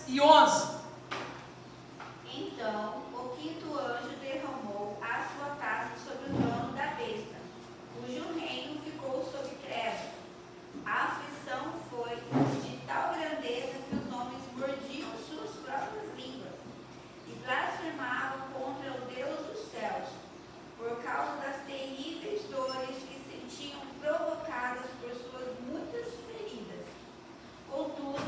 e 11. Então o quinto anjo derramou a sua taça sobre o trono da besta, cujo reino ficou sob trevas. A aflição foi de tal grandeza que os homens mordiam suas próprias línguas e blasfemavam contra o Deus dos céus, por causa das terríveis dores que sentiam provocadas por suas muitas feridas. Contudo,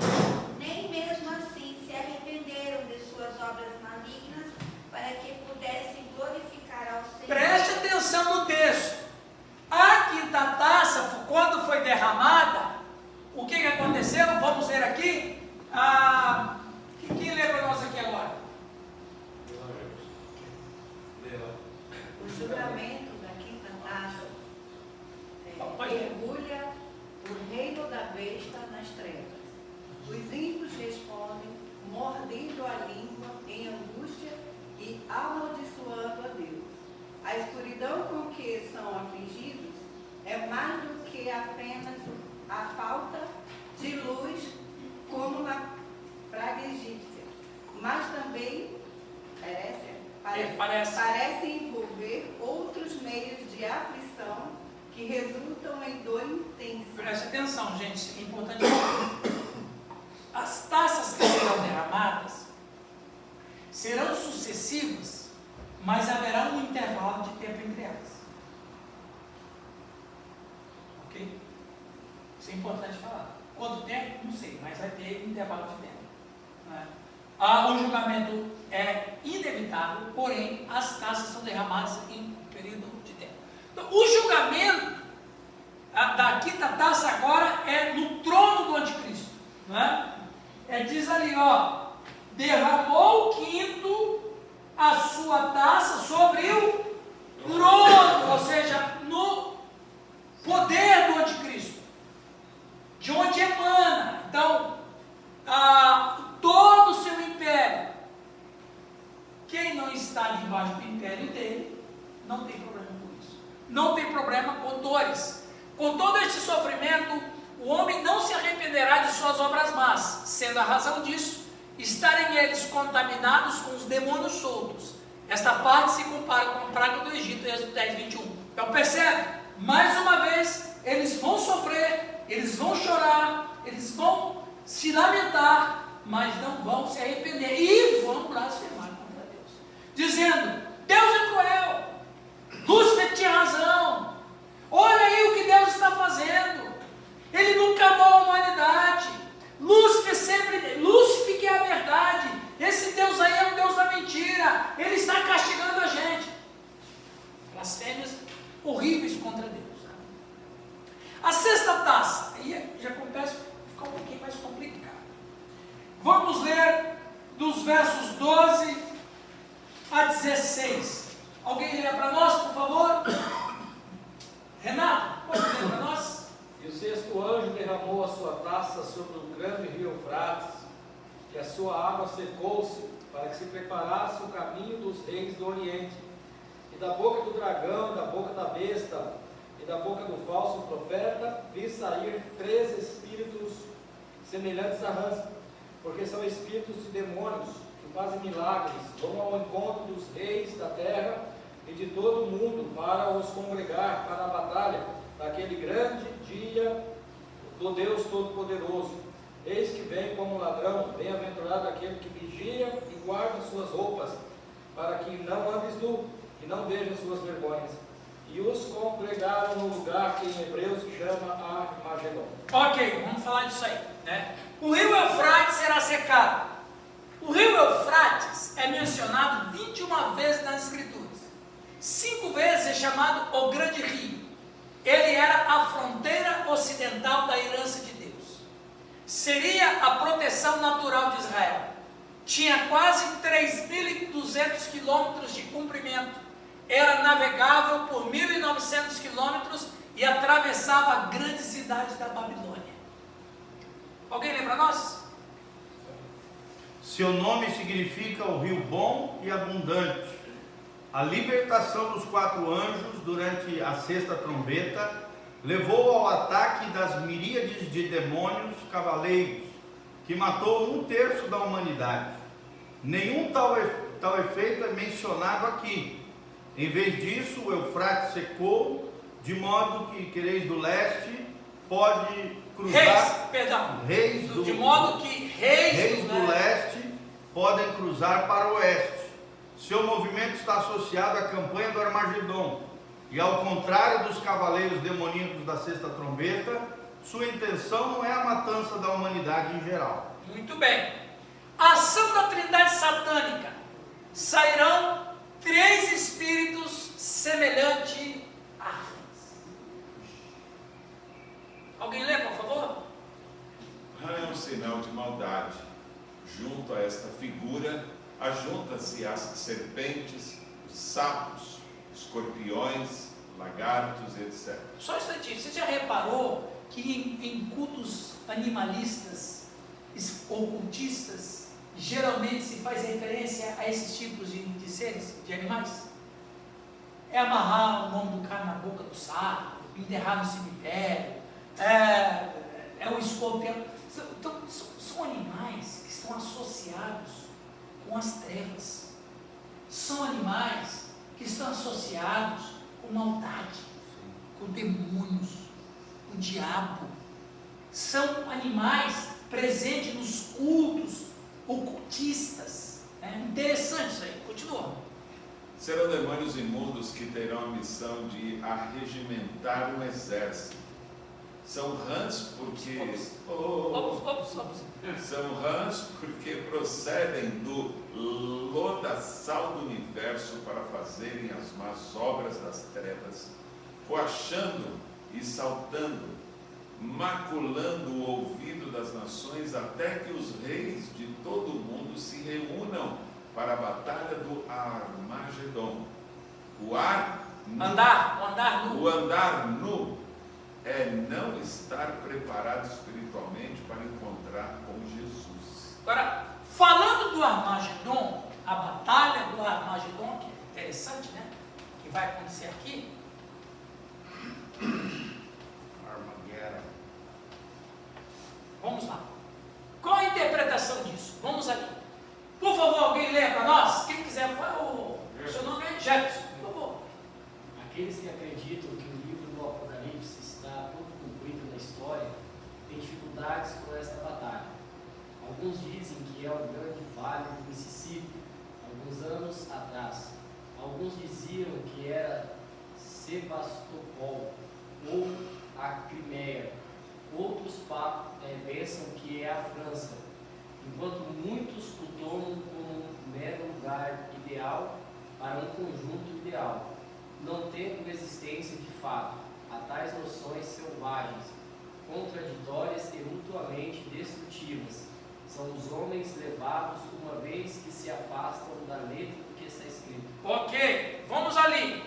nem mesmo assim se arrependeram de suas obras malignas, para que pudessem glorificar ao Senhor. Preste atenção no texto. A quinta taça, quando foi derramada, o que aconteceu? Vamos ver aqui. Quem lê para nós aqui agora? O julgamento da quinta taça mergulha o reino da besta nas trevas. Os ímpios respondem, mordendo a língua em angústia e amaldiçoando a Deus. A escuridão com que são afligidos é mais do que apenas a falta de luz, como na praga egípcia, mas também parece envolver outros meios de aflição que resultam em dor intensa. Preste atenção, gente, é importante. As taças que serão derramadas serão sucessivas, mas haverá um intervalo de tempo entre elas. Ok? Isso é importante falar. Quanto tempo? Não sei, mas vai ter intervalo de tempo. Né? O julgamento é inevitável, porém as taças são derramadas em um período de tempo. Então, o julgamento da quinta taça agora é no trono do anticristo. Né? Diz ali, derramou o quinto a sua taça sobre o trono, ou seja, no poder do anticristo, de onde emana. Então, todo o seu império, quem não está debaixo do império dele, não tem problema com isso, não tem problema com dores. Com todo este sofrimento, o homem não se arrependerá de suas obras más, sendo a razão disso estarem eles contaminados com os demônios soltos. Esta parte se compara com a praga do Egito, Êxodo 10, 21. Então percebe? Mais uma vez, eles vão sofrer, eles vão chorar, eles vão se lamentar, mas não vão se arrepender e vão blasfemar contra Deus, dizendo: Deus é cruel, Lúcifer tinha razão, olha aí o que Deus está fazendo, Ele nunca amou a humanidade, Lúcifer que é a verdade, esse Deus aí é um Deus da mentira, Ele está castigando a gente. Blasfêmias horríveis contra Deus. A sexta taça, aí já começa a ficar um pouquinho mais complicado. Vamos ler dos versos 12 a 16. Alguém lê para nós, por favor? Renato, pode ler para nós? E o sexto anjo derramou a sua taça sobre o grande rio Eufrates, e a sua água secou-se, para que se preparasse o caminho dos reis do Oriente. E da boca do dragão, da boca da besta, e da boca do falso profeta, vi sair 3 espíritos semelhantes a rãs, porque são espíritos de demônios, que fazem milagres, vão ao encontro dos reis da terra e de todo o mundo, para os congregar para a batalha, naquele grande dia do Deus Todo-Poderoso. Eis que vem como ladrão, bem-aventurado aquele que vigia e guarda suas roupas, para que não andes nu e não veja suas vergonhas. E os congregaram no lugar que em hebreu se chama Armagedon. Ok, vamos falar disso aí. Né? O rio Eufrates será secado. O rio Eufrates é mencionado 21 vezes nas Escrituras. 5 vezes é chamado o Grande Rio. Ele era a fronteira ocidental da herança de Deus. Seria a proteção natural de Israel. Tinha quase 3.200 quilômetros de comprimento. Era navegável por 1.900 quilômetros e atravessava a grande cidade da Babilônia. Alguém lembra nós? Seu nome significa o rio bom e abundante. A libertação dos 4 anjos durante a sexta trombeta levou ao ataque das miríades de demônios cavaleiros que matou 1/3 da humanidade. Nenhum tal efeito é mencionado aqui. Em vez disso, o Eufrates secou, de modo que reis do leste pode cruzar. De modo que reis do leste podem cruzar para o oeste. Seu movimento está associado à campanha do Armagedon. E ao contrário dos cavaleiros demoníacos da sexta trombeta, sua intenção não é a matança da humanidade em geral. Muito bem. A ação da trindade satânica. Sairão 3 espíritos semelhantes a rãs. Alguém lê, por favor? Rã é um sinal de maldade. Junto a esta figura, ajunta-se as serpentes, os sapos, escorpiões, lagartos, etc. Só um instantinho, você já reparou que em cultos animalistas, ocultistas, geralmente se faz referência a esses tipos de seres, de animais? É amarrar o nome do cara na boca do sapo, enterrar no cemitério, é o escorpião. Então, são animais que estão associados com as trevas. São animais que estão associados com maldade, com demônios, com o diabo. São animais presentes nos cultos ocultistas. É interessante isso aí. Continua. Serão demônios imundos que terão a missão de arregimentar um exército. São rãs porque... São rãs porque procedem do lodaçal do universo para fazerem as más obras das trevas, coachando e saltando, maculando o ouvido das nações, até que os reis de todo o mundo se reúnam para a batalha do Armagedon. O andar nu é não estar preparado espiritualmente para encontrar com Jesus. Agora, falando do Armagedon, a batalha do Armagedon, que é interessante, né? Que vai acontecer aqui. Armageddon. Vamos lá. Qual a interpretação disso? Vamos ali. Por favor, alguém lê para nós? Quem quiser, seu nome é Jefferson, por favor. Aqueles que acreditam que o livro do Apocalipse está todo cumprido na história têm dificuldades com esta batalha. Alguns dizem que é o grande vale do Mississippi, alguns anos atrás. Alguns diziam que era Sebastopol ou a Crimeia. Outros pensam que é a França, enquanto muitos o tomam como um mero lugar ideal para um conjunto ideal, não tendo existência de fato. A tais noções selvagens, contraditórias e mutuamente destrutivas, são os homens levados uma vez que se afastam da letra do que está escrito. Ok, vamos ali.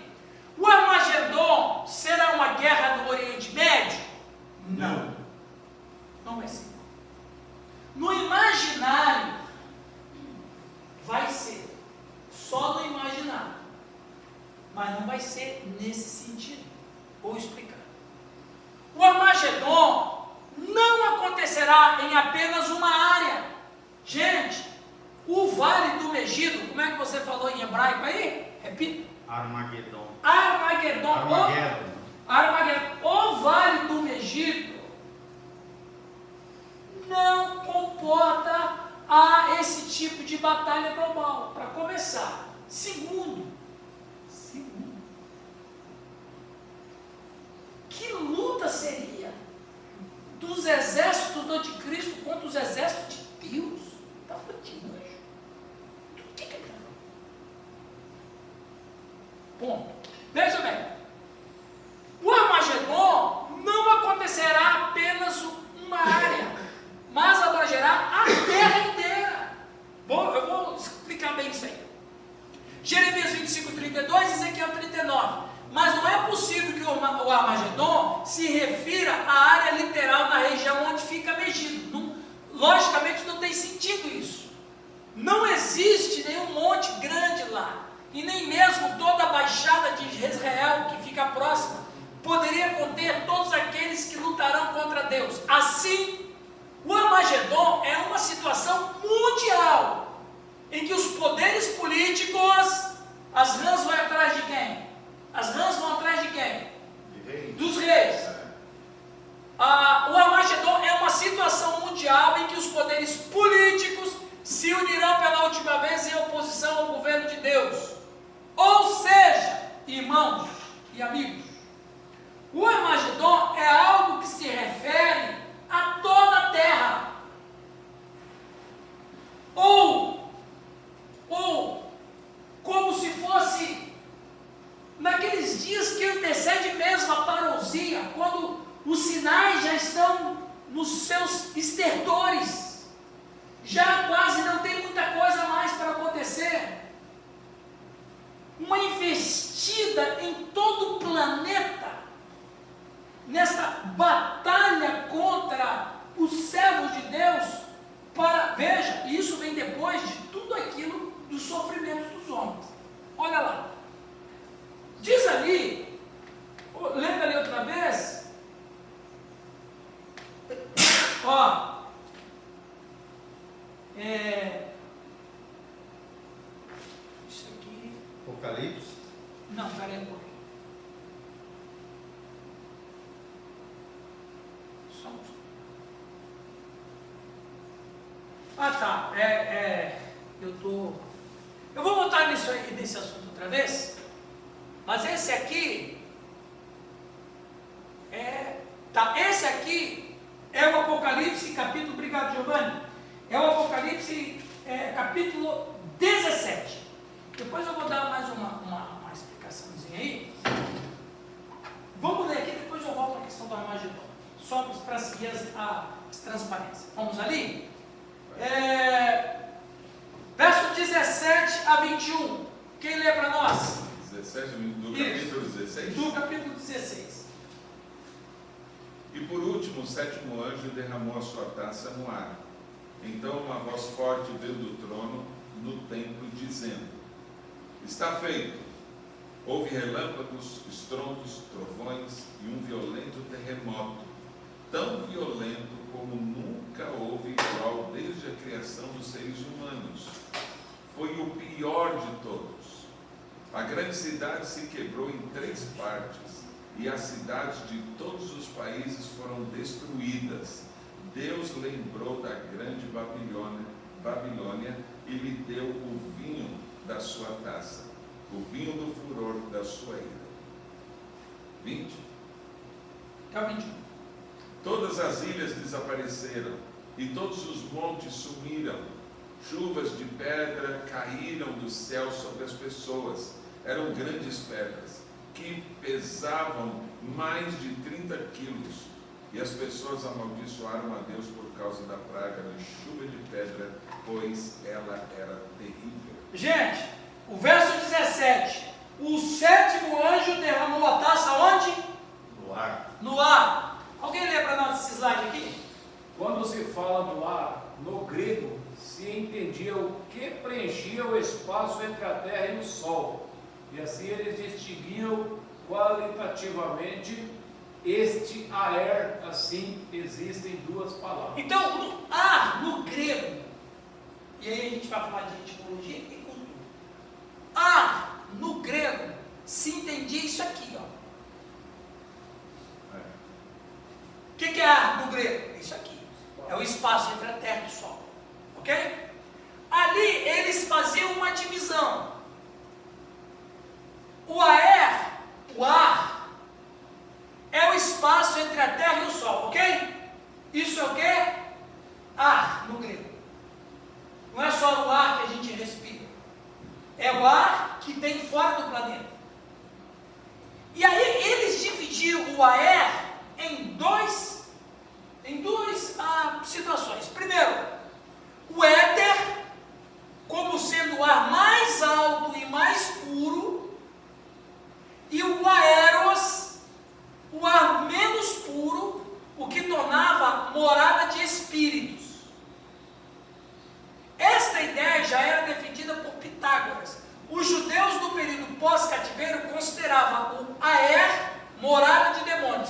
O Armagedon será uma guerra do Oriente Médio? Não. Não vai ser. No imaginário, vai ser. Só no imaginário. Mas não vai ser nesse sentido. Vou explicar. O Armagedon não acontecerá em apenas uma área. Gente, o Vale do Megido, como é que você falou em hebraico aí? Repita. Armagedon. Armagedon. O Vale do Megido não comporta esse tipo de batalha global, para começar. Segundo, que luta seria dos exércitos do anticristo contra os exércitos de Deus? Está falando de anjo. Do que ele está falando? Ponto. Veja bem. O Armagedon não acontecerá apenas uma área, mas abrangerá a terra inteira. Bom, eu vou explicar bem isso aí. Jeremias 25:32 e Ezequiel 39. Mas não é possível que o Armagedon se refira à área literal na região onde fica Megido. Logicamente não tem sentido isso. Não existe nenhum monte grande lá. E nem mesmo toda a baixada de Israel que fica próxima poderia conter todos aqueles que lutarão contra Deus. Assim, o Armagedon é uma situação mundial, em que os poderes políticos, as rãs vão atrás de quem? As rãs vão atrás de quem? De rei. Dos reis. O Armagedon é uma situação mundial em que os poderes políticos se unirão pela última vez em oposição ao governo de Deus. Ou seja, irmãos e amigos, o Armagedon é algo que se refere a toda a terra. Ou como se fosse naqueles dias que antecede mesmo a parousia, quando os sinais já estão nos seus estertores, já quase não tem muita coisa mais para acontecer. Uma investida em todo o planeta, nesta batalha contra os servos de Deus, veja, isso vem depois de tudo aquilo dos sofrimentos dos homens. Olha lá, diz ali, lembra ali outra vez, ó, isso aqui, Apocalipse. não, peraí um pouquinho. Só um instante. Ah, tá. Eu vou voltar nesse assunto outra vez, mas esse aqui esse aqui é o Apocalipse, capítulo, obrigado Giovanni, é o Apocalipse, capítulo 17. Depois eu vou dar mais uma explicaçãozinha aí. Vamos ler aqui, depois eu volto à questão do Armagedon, só para seguir as transparências. Vamos ali? Verso 17 a 21. Quem lê para nós? 17, do Isso. capítulo 16. Do capítulo 16. E por último, o sétimo anjo derramou a sua taça no ar. Então uma voz forte veio do trono no templo, dizendo: Está feito. Houve relâmpagos, estrondos, trovões e um violento terremoto, tão violento como nunca houve igual desde a criação dos seres humanos. Foi o pior de todos. A grande cidade se quebrou em 3 partes, e as cidades de todos os países foram destruídas. Deus lembrou da grande Babilônia e lhe deu o vinho da sua taça, o vinho do furor da sua ira. 20. Até o 21. Todas as ilhas desapareceram e todos os montes sumiram. Chuvas de pedra caíram do céu sobre as pessoas. Eram grandes pedras que pesavam mais de 30 quilos. E as pessoas amaldiçoaram a Deus por causa da praga de chuva de pedra, pois ela era terrível. Gente, o verso 17. O sétimo anjo derramou a taça onde? No ar. No ar. Alguém lê para nós esse slide aqui? Quando se fala do ar, no grego, se entendia o que preenchia o espaço entre a terra e o sol. E assim eles distinguiam qualitativamente este aer, assim existem 2 palavras. Então, no ar, no grego, e aí a gente vai falar de etimologia e cultura. Ar, no grego, se entendia isso aqui, ó. O que é ar no grego? Isso aqui. É o espaço entre a terra e o sol. Ok? Ali eles faziam uma divisão. O ar, é o espaço entre a terra e o sol, ok? Isso é o que? Ar no grego. Não é só o ar que a gente respira. É o ar que tem fora do planeta. E aí eles dividiam o ar em duas situações. Primeiro, o éter, como sendo o ar mais alto e mais puro, e o aeros, o ar menos puro, o que tornava morada de espíritos. Esta ideia já era defendida por Pitágoras. Os judeus do período pós-cativeiro consideravam o Aer morada de demônios.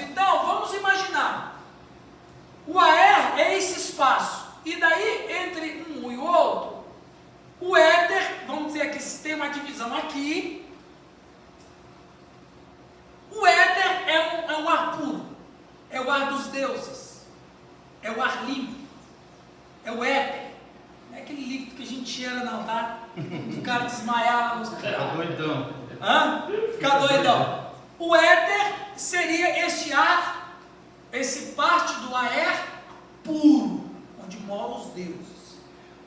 deuses. É o ar limpo. É o éter. É aquele líquido que a gente cheira no altar. O cara desmaiar lá no Tá hospital. doidão. Hã? Ficar doidão. O éter seria este ar, esse parte do ar puro, onde moram os deuses.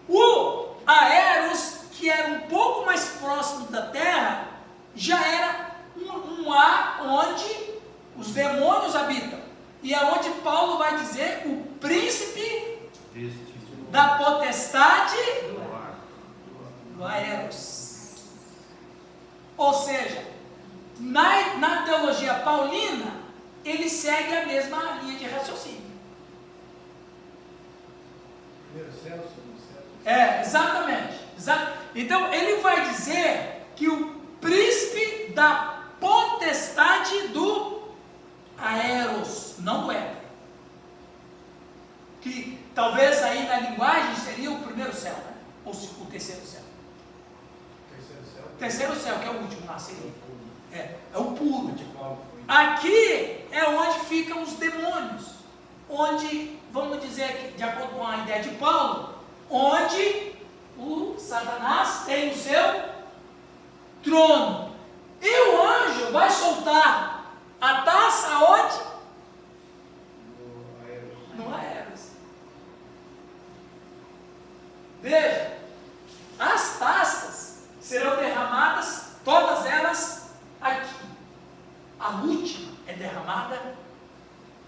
O aeros, que era um pouco mais próximo da terra, já era um ar onde os demônios habitam. E é onde Paulo vai dizer o príncipe da potestade do aeros. Ou seja, na teologia paulina, ele segue a mesma linha de raciocínio. Primeiro céu, segundo céu. Exatamente. Então, ele vai dizer que o príncipe da potestade do aeros, não do éter. Que talvez aí na linguagem seria o primeiro céu, né? Ou o terceiro céu. Terceiro céu, que é o último lá, seria. É o puro. Aqui é onde ficam os demônios. Onde, vamos dizer que, de acordo com a ideia de Paulo, onde o Satanás tem o seu trono. E o anjo vai soltar a taça aonde? No aeros. Veja, as taças serão derramadas, todas elas aqui. A última é derramada.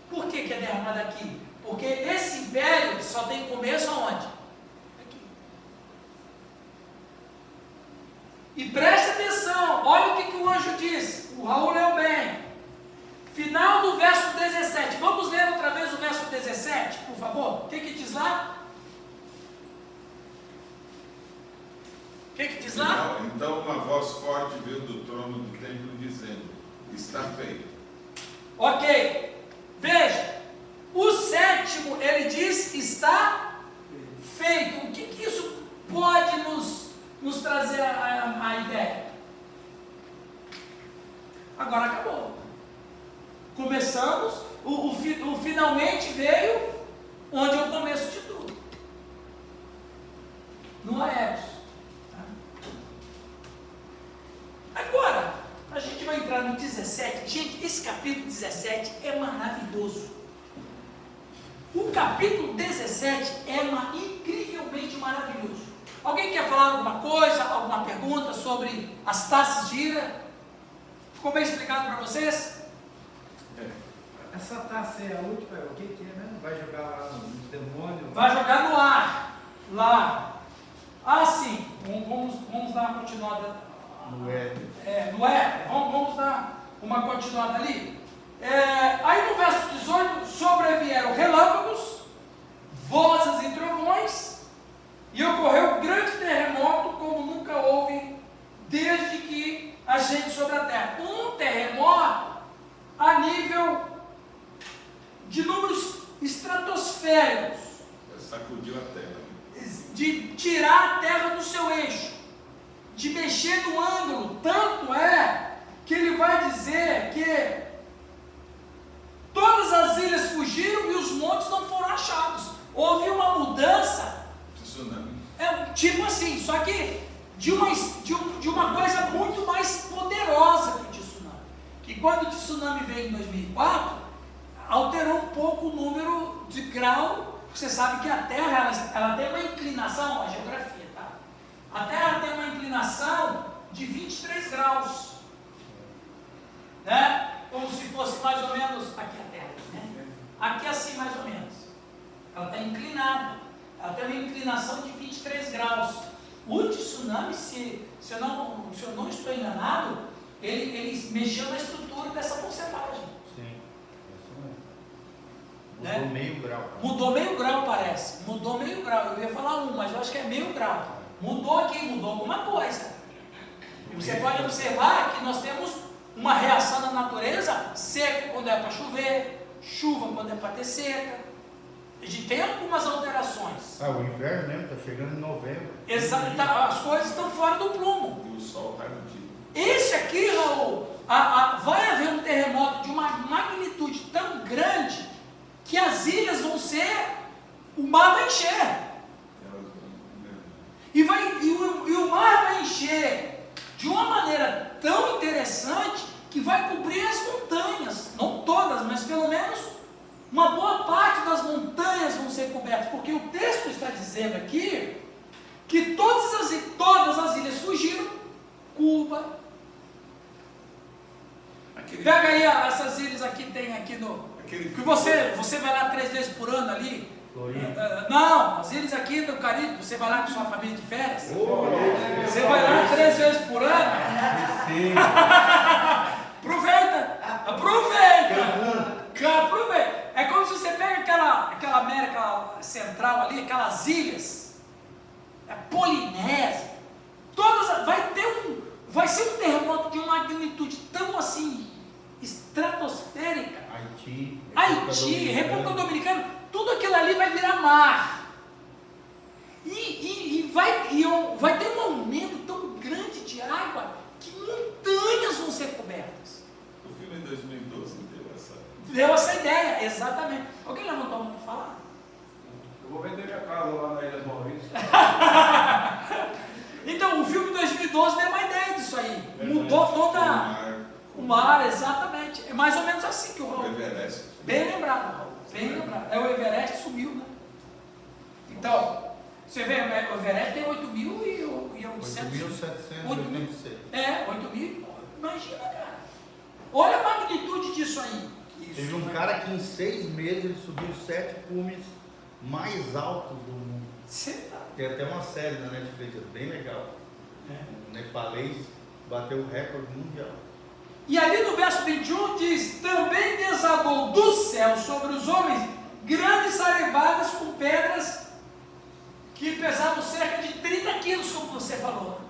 Por que é derramada aqui? Porque esse império só tem começo aonde? Aqui. E preste atenção, olha o que o anjo diz. O Raul leu bem. Final do verso 17. Vamos ler outra vez o verso 17, por favor? O que diz lá? O que diz lá? Então uma voz forte veio do trono do templo dizendo: está feito. Ok. Veja, o sétimo, ele diz, está feito. O que isso pode nos trazer a ideia? Agora acabou. Começamos, o finalmente veio, onde é o começo de tudo. No aeros. Agora, a gente vai entrar no 17. Gente, esse capítulo 17 é maravilhoso. O capítulo 17 é incrivelmente maravilhoso. Alguém quer falar alguma coisa, alguma pergunta sobre as taças de ira? Ficou bem explicado para vocês? Essa taça é a última, o que é mesmo? Vai jogar lá no demônio? Vai jogar no ar, lá. Ah, sim. Vamos dar uma continuada. No éter. No éter. Vamos dar uma continuada ali. Aí no verso 18, sobrevieram relâmpagos, vozes e trovões, e ocorreu grande terremoto como nunca houve desde que a gente sobre a terra. Um terremoto a nível de números estratosféricos. Sacudiu a terra. De tirar a terra do seu eixo, de mexer no ângulo. Tanto é que ele vai dizer que todas as ilhas fugiram e os montes não foram achados. Houve uma mudança. Tsunami. Tipo assim, só que de uma coisa muito mais poderosa que o tsunami. Que quando o tsunami veio em 2004, alterou um pouco o número de grau. Você sabe que a Terra ela tem uma inclinação, a geografia, tá? A Terra tem uma inclinação de 23 graus, né? Como se fosse mais ou menos aqui a Terra, né? Aqui assim mais ou menos. Ela está inclinada. Ela tem uma inclinação de 23 graus. O tsunami, se eu não estou enganado, ele mexeu na estrutura dessa porcentagem. Sim. Né? Mudou meio grau. Mudou meio grau, parece. Mudou meio grau. Eu ia falar mas eu acho que é meio grau. Mudou aqui, mudou alguma coisa. E você pode observar que nós temos uma reação da natureza: seca quando é para chover, chuva quando é para ter seca. A gente tem algumas alterações. O inverno mesmo, está chegando em novembro. Exato, as coisas estão fora do prumo. E o sol está contigo. Esse aqui, Raul, vai haver um terremoto de uma magnitude tão grande que as ilhas vão ser, o mar vai encher. E o mar vai encher de uma maneira tão interessante que vai cobrir as montanhas, não todas, mas pelo menos uma boa parte das montanhas vão ser cobertas, porque o texto está dizendo aqui que todas as ilhas fugiram. Cuba, pega aí essas ilhas aqui, tem aqui no, que você vai lá 3 vezes por ano ali. Não, as ilhas aqui do Caribe, você vai lá com sua família de férias. Você vai lá 3 vezes por ano. Aproveita. É como se você pega aquela América Central ali, aquelas ilhas, a Polinésia, todas, vai ser um terremoto de uma magnitude tão assim estratosférica. Haiti, República Dominicana, tudo aquilo ali vai virar mar. E vai ter um aumento tão grande de água que montanhas vão ser cobertas. O filme de 2012 deu essa ideia, exatamente. Alguém levantou a mão para falar? Eu vou vender minha casa lá na Ilha do Maurício. Então, o filme de 2012 deu uma ideia disso aí. Mudou toda o mar, exatamente. É mais ou menos assim que o Raul. Everest. Bem lembrado, Raul. Bem lembrado. É, o Everest sumiu, né? Então, você vê, o Everest tem 8.800. 8.786. É, 8.000. Imagina, cara. Olha a magnitude disso aí. Teve um cara que em 6 meses ele subiu 7 cumes mais altos do mundo. Tem até uma série na Netflix, bem legal. O nepalês bateu o recorde mundial. E ali no verso 21 diz: também desabou do céu sobre os homens grandes saraivas com pedras que pesavam cerca de 30 quilos, como você falou.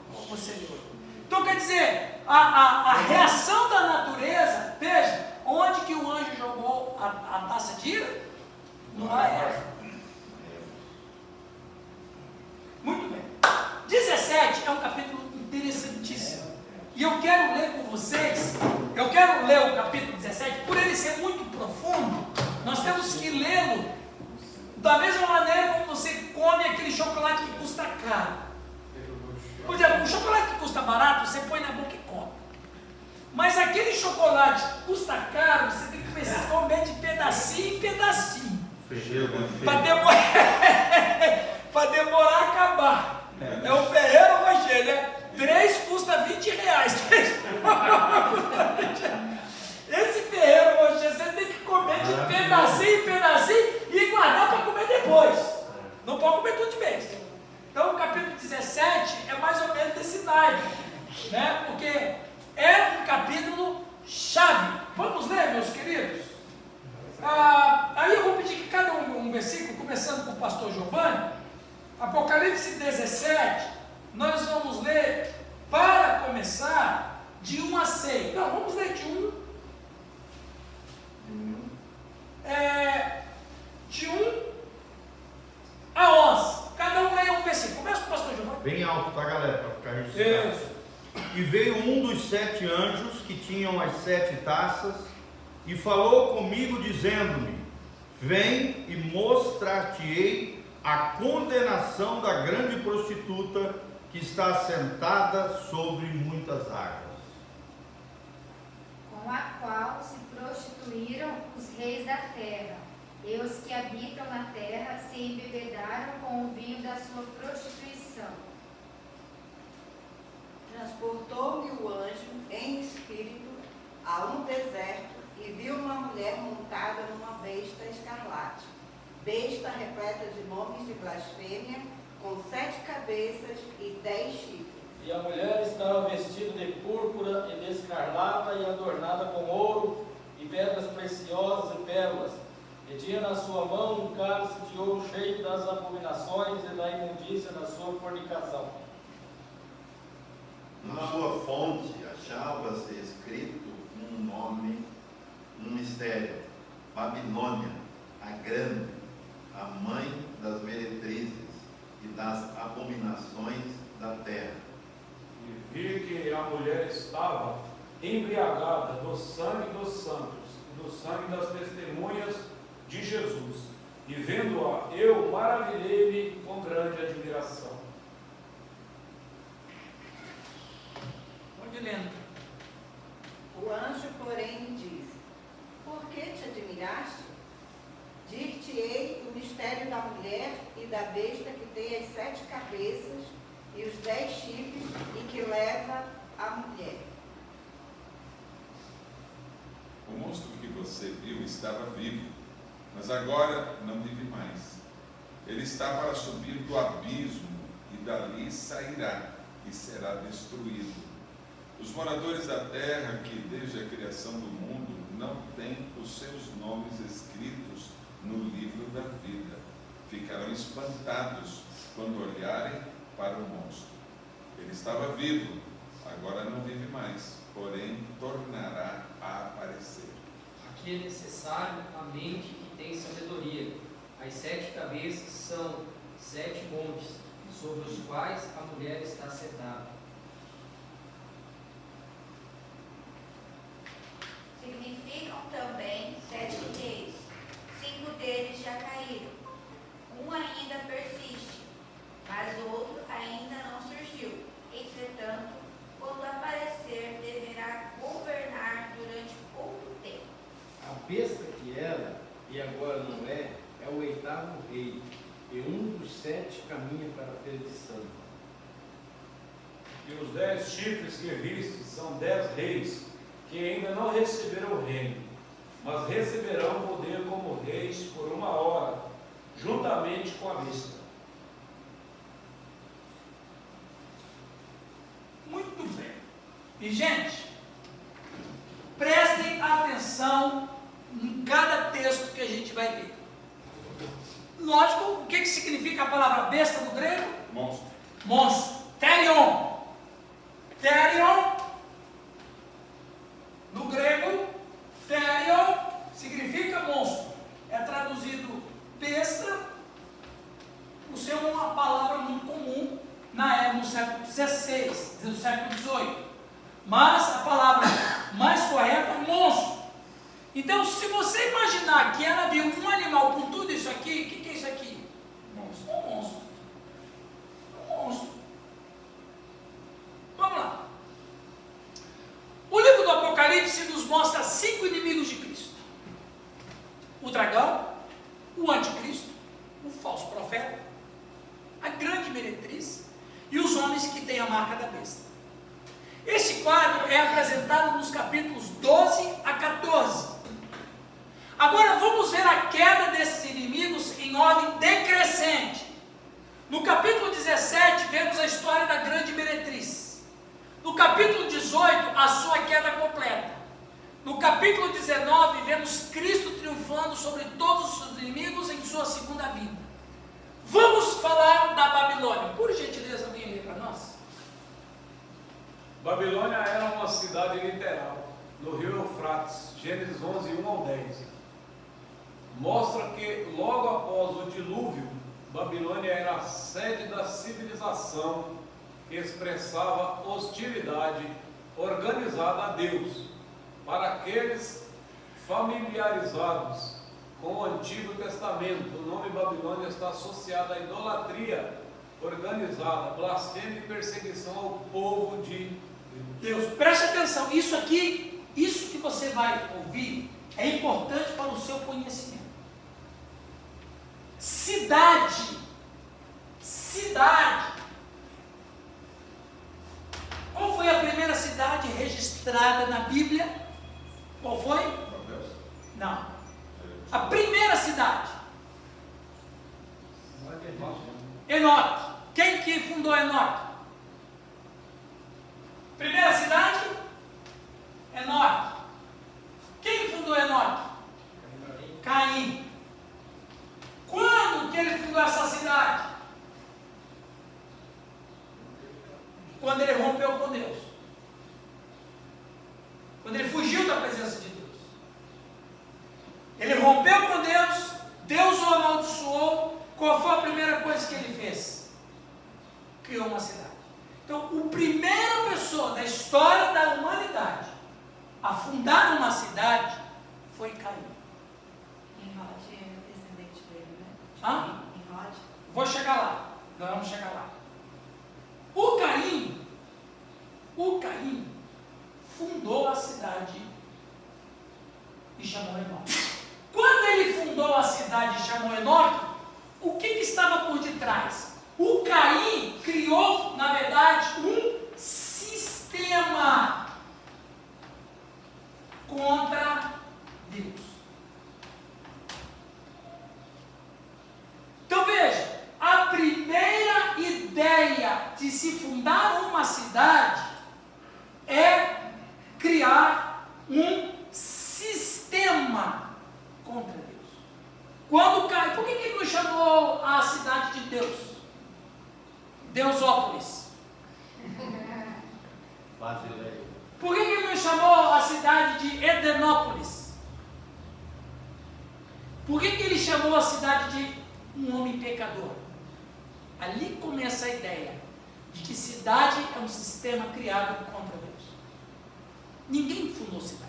Então quer dizer, a reação da natureza, veja, onde que o anjo jogou a taça de ira? No ar. Muito bem. 17 é um capítulo interessantíssimo. E eu quero ler com vocês, eu quero ler o capítulo 17, por ele ser muito profundo, nós temos que lê-lo da mesma maneira como você come aquele chocolate que custa caro. Por exemplo, um chocolate que custa barato, você põe na boca e come. Mas aquele chocolate que custa caro, você tem que comer de pedacinho em pedacinho. Para demorar a acabar. É o Ferreiro Rocher, né? 3 custa R$20. Esse Ferreiro Rocher, você tem que comer de pedacinho em pedacinho e guardar para comer depois. Não pode comer tudo de vez. Então o capítulo 17 é mais ou menos desse naipe, né? Porque é um capítulo chave. Vamos ler, meus queridos? Aí eu vou pedir que cada um versículo, começando com o pastor Giovanni, Apocalipse 17, nós vamos ler, para começar, de 1 a 6. Não, vamos ler de 1 a 11. Cada um lê um versículo. Começa com o pastor Giovanni. Bem alto, tá, galera? Para ficar registrado. Isso. E veio um dos 7 anjos que tinham as 7 taças e falou comigo dizendo-me: vem e mostrar-te-ei a condenação da grande prostituta que está assentada sobre muitas águas, com a qual se prostituíram os reis da terra, e os que habitam na terra se embebedaram com o vinho da sua prostituição. Transportou-me o anjo em espírito a um deserto e viu uma mulher montada numa besta escarlate, besta repleta de nomes de blasfêmia, com 7 cabeças e 10 chifres. E a mulher estava vestida de púrpura e de escarlata e adornada com ouro e pedras preciosas e pérolas. E tinha na sua mão um cálice de ouro cheio das abominações e da imundícia da sua fornicação. Na sua fonte achava-se escrito um nome, um mistério: Babilônia, a grande, a mãe das meretrizes e das abominações da terra. E vi que a mulher estava embriagada do sangue dos santos e do sangue das testemunhas de Jesus. admiraste? Dir-te-ei o mistério da mulher e da besta que tem as 7 cabeças e os 10 chifres e que leva a mulher. O monstro que você viu estava vivo, mas agora não vive mais. Ele está para subir do abismo e dali sairá e será destruído. Os moradores da terra que desde a criação do mundo não têm os seus nomes escritos no livro da vida ficarão espantados quando olharem para o monstro. Ele estava vivo, agora não vive mais, porém tornará a aparecer. Aqui é necessário a mente que tem sabedoria. As 7 cabeças são 7 montes, sobre os quais a mulher está sentada. Significam também 7 reis. 5 deles já caíram. Um ainda persiste, mas outro ainda não surgiu. Entretanto, quando aparecer, deverá governar durante pouco tempo. A besta que era, e agora não é, é o 8º rei, e um dos 7 caminha para a perdição. E os 10 chifres que viste são 10 reis, que ainda não receberam o reino, mas receberão poder como reis por 1 hora, juntamente com a besta. Muito bem. E, gente, prestem atenção em cada texto que a gente vai ler. Lógico, o que significa a palavra besta no grego? Monstro. Monstro. Therion. Therion, no grego, therion significa monstro. É traduzido besta, por ser uma palavra muito comum no século XVI, no século XVIII. Mas a palavra mais correta é monstro. Então, se você imaginar que ela viu um animal com tudo isso aqui, o que é isso aqui? Monstro. Um monstro. Um monstro. Vamos lá. O livro do Apocalipse nos mostra 5 inimigos de Cristo: o dragão, o anticristo, o falso profeta, a grande meretriz e os homens que têm a marca da besta. Esse quadro é apresentado nos capítulos 12 a 14. Agora vamos ver a queda desses inimigos em ordem decrescente. No capítulo 17 vemos a história da grande meretriz. No capítulo 18, a sua queda completa. No capítulo 19, vemos Cristo triunfando sobre todos os seus inimigos em sua segunda vinda. Vamos falar da Babilônia. Por gentileza, alguém lê para nós? Babilônia era uma cidade literal, no rio Eufrates, Gênesis 11, 1 ao 10. Mostra que logo após o dilúvio, Babilônia era a sede da civilização que expressava hostilidade organizada a Deus. Para aqueles familiarizados com o Antigo Testamento, o nome Babilônia está associado à idolatria organizada, blasfêmia e perseguição ao povo de Deus. Preste atenção, isso aqui, isso que você vai ouvir, é importante para o seu conhecimento. Cidade. Qual foi a primeira cidade registrada na Bíblia? Qual foi? Não. A primeira cidade. Enoque. Quem que fundou Enoque? Primeira cidade? Enoque. Quem fundou Enoque? Caim. Quando que ele fundou essa cidade? Quando ele rompeu com Deus. Quando ele fugiu da presença de Deus. Ele rompeu com Deus, Deus o amaldiçoou. Qual foi a primeira coisa que ele fez? Criou uma cidade. Então, a primeira pessoa da história da humanidade a fundar uma cidade foi Caim. Enrod é o descendente dele, né? Hã? Enrod. Vou chegar lá. Nós vamos chegar lá. O Caim fundou a cidade e chamou Enoque. fundou a cidade e chamou Enoque, o que estava por detrás? O Caim criou, na verdade, um sistema contra Deus. Então veja, a primeira ideia de se fundar uma cidade é criar um sistema contra Deus. Quando Caim, por que ele não chamou a cidade de Deus? Deusópolis. Basileia. Por que ele não chamou a cidade de Edenópolis? Por que ele chamou a cidade de um homem pecador? Ali começa a ideia de que cidade é um sistema criado contra Deus. Ninguém fundou cidade.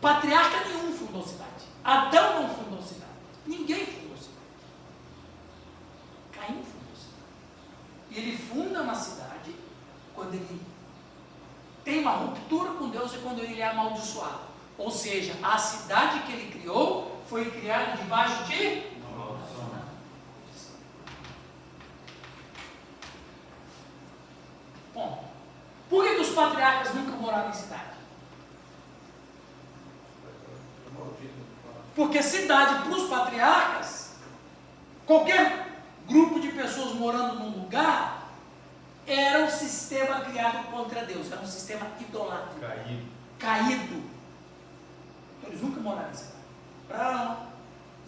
Patriarca nenhum fundou cidade. Adão não fundou cidade. Ninguém fundou cidade. Caim fundou cidade. E ele funda uma cidade quando ele tem uma ruptura com Deus e quando ele é amaldiçoado. Ou seja, a cidade que ele criou foi criada debaixo de maldição. Bom, por que os patriarcas nunca moraram em cidade? Porque cidade para os patriarcas, qualquer grupo de pessoas morando num lugar, era um sistema criado contra Deus, era um sistema idolatra. Caído. Então, eles nunca moraram em cidade. Abraão,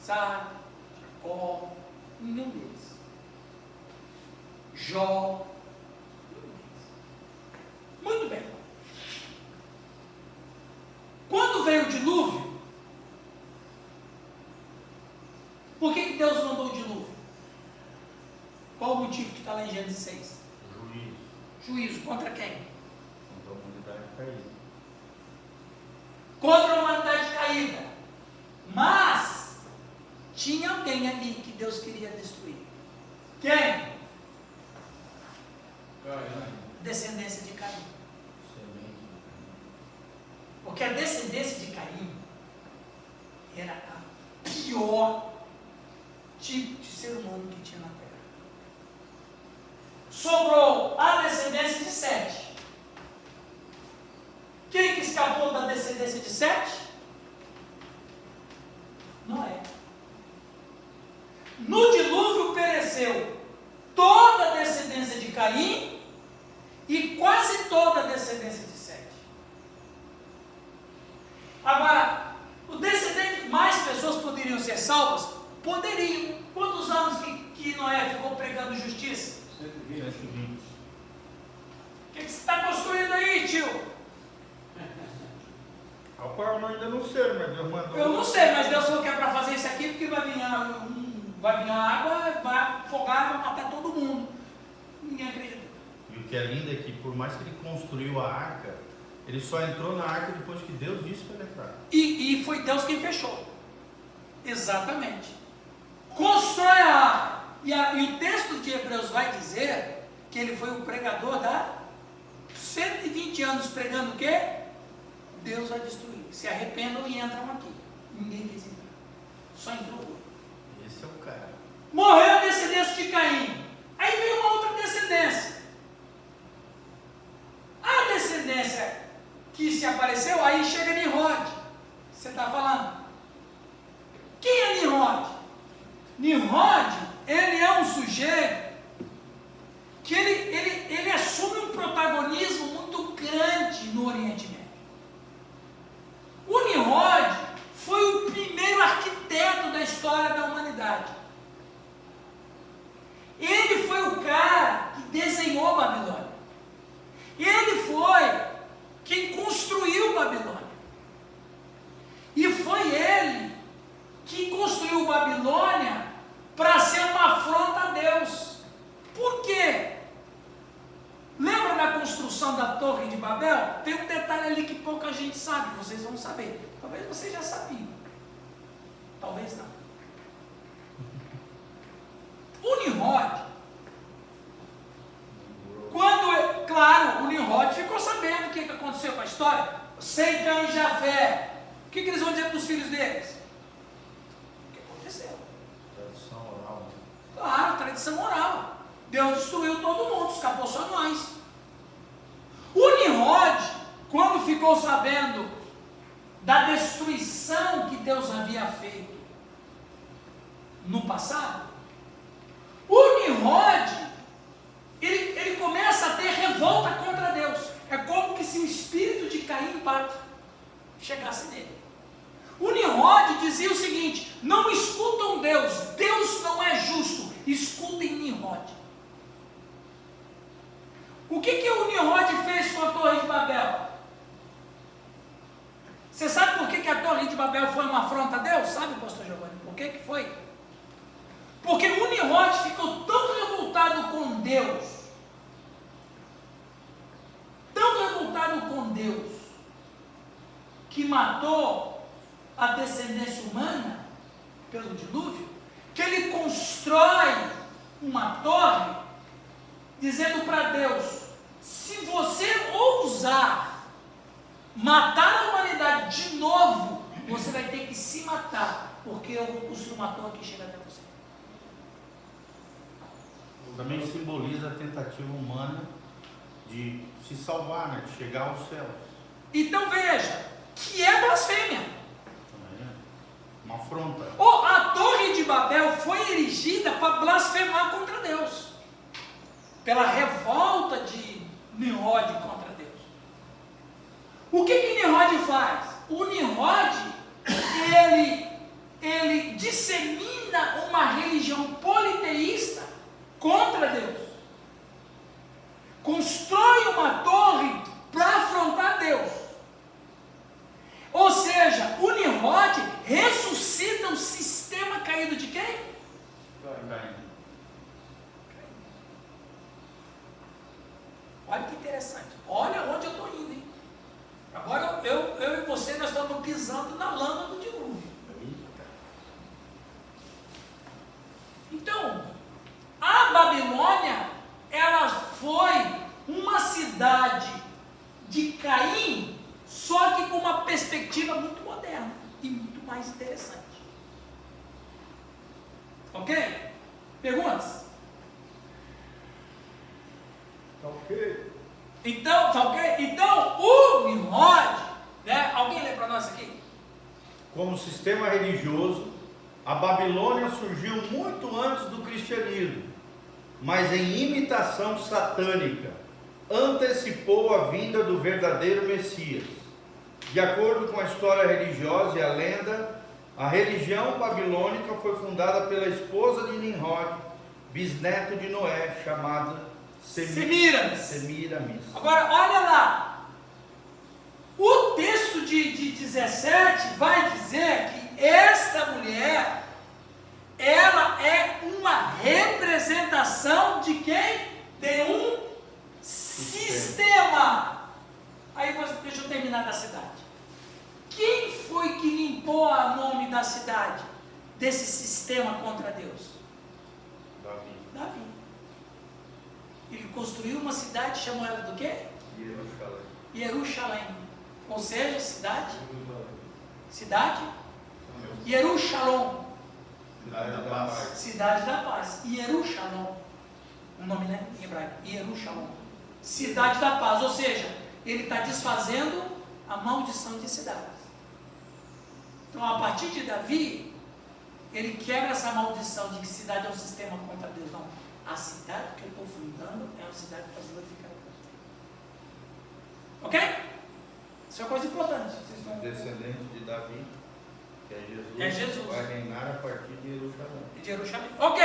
Sara, Jacó, nenhum deles. Jó, nenhum deles. Muito bem. Quando veio o dilúvio, por que Deus mandou o dilúvio? Qual o motivo que está lá em Gênesis 6? Juízo. Contra quem? Contra a humanidade caída. Contra a humanidade caída. Mas tinha alguém ali que Deus queria destruir. Quem? Descendência de Caim. Porque a descendência de Caim era a pior tipo de ser humano que tinha na terra. Sobrou a descendência de Sete. Quem que escapou da descendência de Sete? Noé. No dilúvio pereceu toda a descendência de Caim e quase toda a descendência de Sete. Agora, o descendente, mais pessoas poderiam ser salvas? Poderiam. Quantos anos que Noé ficou pregando justiça? 120. O que você está construindo aí, tio? Rapaz, eu ainda não sei, mas Deus mandou. Eu não sei, mas Deus falou que é para fazer isso aqui, porque vai vir água, vai afogar, vai matar todo mundo. Ninguém acredita. E o que é lindo é que, por mais que ele construiu a arca, ele só entrou na arca depois que Deus disse para ele entrar. E foi Deus quem fechou. Exatamente. Constrói a arca. E o texto de Hebreus vai dizer que ele foi o pregador da 120 anos pregando o quê? Deus vai destruir. Se arrependam e entram aqui. Ninguém quis entrar. Só entrou outro. Esse é o cara. Morreu a descendência de Caim. Aí veio uma outra descendência. A descendência que se apareceu, aí chega Nimrod. Você está falando? Quem é Nimrod? Nimrod, ele é um sujeito que ele assume um protagonismo muito grande no Oriente Médio. O Nimrod foi o primeiro arquiteto da história da humanidade. Ele foi o cara que desenhou Babilônia. Ele foi quem construiu Babilônia. E foi ele que construiu Babilônia para ser uma afronta a Deus. Por quê? Lembra da construção da Torre de Babel? Tem um detalhe ali que pouca gente sabe, vocês vão saber. Talvez vocês já sabiam. Talvez não. O Nimrod, claro, o Nimrod ficou sabendo o que aconteceu com a história. Sem Cã e Jafé. O que eles vão dizer para os filhos deles? Deus havia feito no passado, o Nimrod, ele começa a ter revolta contra Deus. É como que se o espírito de Caim chegasse nele. O Nimrod dizia o seguinte: não escutam Deus, Deus não é justo, escutem Nimrod. O que o Nimrod fez com a Torre de Babel? Você sabe por que a Torre de Babel foi uma afronta a Deus? Sabe, pastor Giovanni? Por que foi? Porque o Nimrod ficou tão revoltado com Deus, que matou a descendência humana pelo dilúvio, que ele constrói uma torre, dizendo para Deus: se você ousar matar a humanidade de novo, você vai ter que se matar, porque eu vou construir uma torre que chega até você. Também simboliza a tentativa humana de se salvar, né? De chegar ao céu. Então veja, que é blasfêmia. Uma afronta. A Torre de Babel foi erigida para blasfemar contra Deus, pela revolta de Nimrod contra Deus. O que Nimrod faz? O Nimrod, ele dissemina uma religião politeísta contra Deus. Constrói uma torre para afrontar Deus. Ou seja, o Nimrod ressuscita um sistema caído de quem? Olha que interessante. Olha onde eu estou indo, hein? Agora eu e você, nós estamos pisando na lama do dilúvio. Então, a Babilônia, ela foi uma cidade de Caim, só que com uma perspectiva muito moderna e muito mais interessante. Ok? Perguntas? Ok. Então, tá ok? Então, o Nimrod, né? Alguém lê para nós aqui? Como sistema religioso, a Babilônia surgiu muito antes do cristianismo, mas em imitação satânica, antecipou a vinda do verdadeiro Messias. De acordo com a história religiosa e a lenda, a religião babilônica foi fundada pela esposa de Nimrod, bisneto de Noé, chamada Semiramis. Agora, olha lá. O texto de 17 vai dizer que esta mulher, ela é uma representação de quem? De um sistema. Aí deixa eu terminar da cidade. Quem foi que limpou o nome da cidade desse sistema contra Deus? Davi. Ele construiu uma cidade, chamou ela do quê? Jerusalém. Ou seja, cidade? Jerusalém. Cidade da Paz. Cidade da Paz. Jerusalém. O nome, né? Em hebraico. Jerusalém. Cidade da Paz. Ou seja, ele está desfazendo a maldição de cidades. Então, a partir de Davi, ele quebra essa maldição de que cidade é um sistema contra Deus. Não. A cidade que eu estou fundando é uma cidade para glorificar a Deus. Ok? Isso é uma coisa importante. Descendente de Davi, que é Jesus, vai reinar a partir de Jerusalém. De Jerusalém. Ok.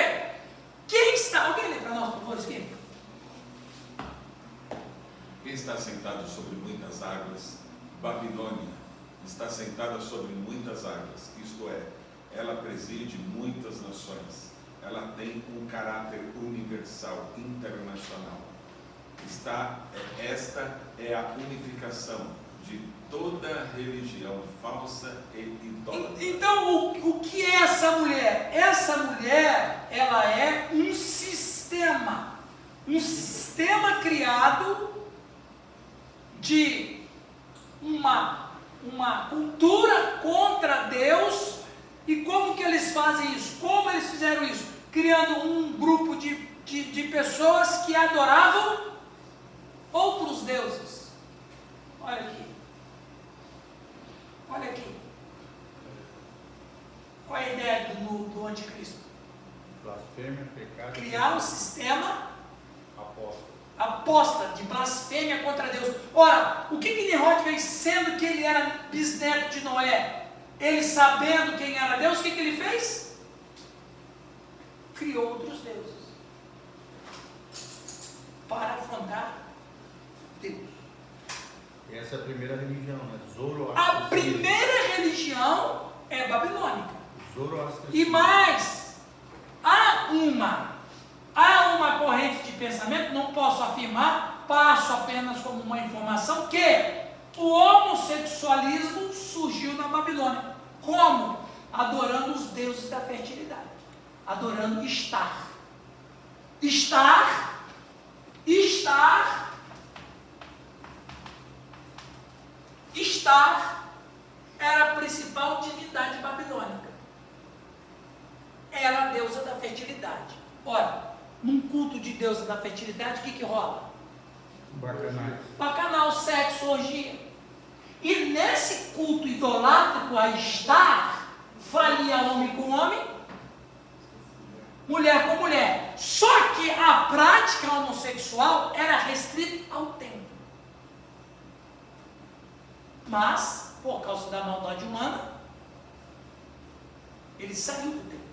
Quem está? Alguém lê para nós, por favor, aqui? Quem está sentado sobre muitas águas? Babilônia está sentada sobre muitas águas, isto é, ela preside muitas nações. Ela tem um caráter universal, internacional. Esta é a unificação de toda religião falsa e idólatra. Então, o que é essa mulher? Essa mulher, ela é um sistema criado de uma cultura contra Deus. E como que eles fazem isso? Como eles fizeram isso? Criando um grupo de pessoas que adoravam outros deuses. Olha aqui. Olha aqui. Qual é a ideia do anticristo? Blasfêmia, pecado. Criar um sistema Apóstolo. de blasfêmia contra Deus. Ora, o que Nimrod fez, sendo que ele era bisneto de Noé? Ele sabendo quem era Deus, o que ele fez? Criou outros deuses para afrontar Deus. E essa é a primeira religião, né? A Zoroastro. primeira religião é babilônica. Zoroastro. E mais, há uma corrente de pensamento, não posso afirmar, passo apenas como uma informação, que o homossexualismo surgiu na Babilônia. Como? Adorando os deuses da fertilidade. Adorando Estar. Estar era a principal divindade babilônica. Era a deusa da fertilidade. Ora, num culto de deusa da fertilidade, o que rola? Bacanal, sexo, orgia. E nesse culto idolátrico a Estar, valia homem com homem, mulher com mulher. Só que a prática homossexual era restrita ao templo. Mas, por causa da maldade humana, ele saiu do templo.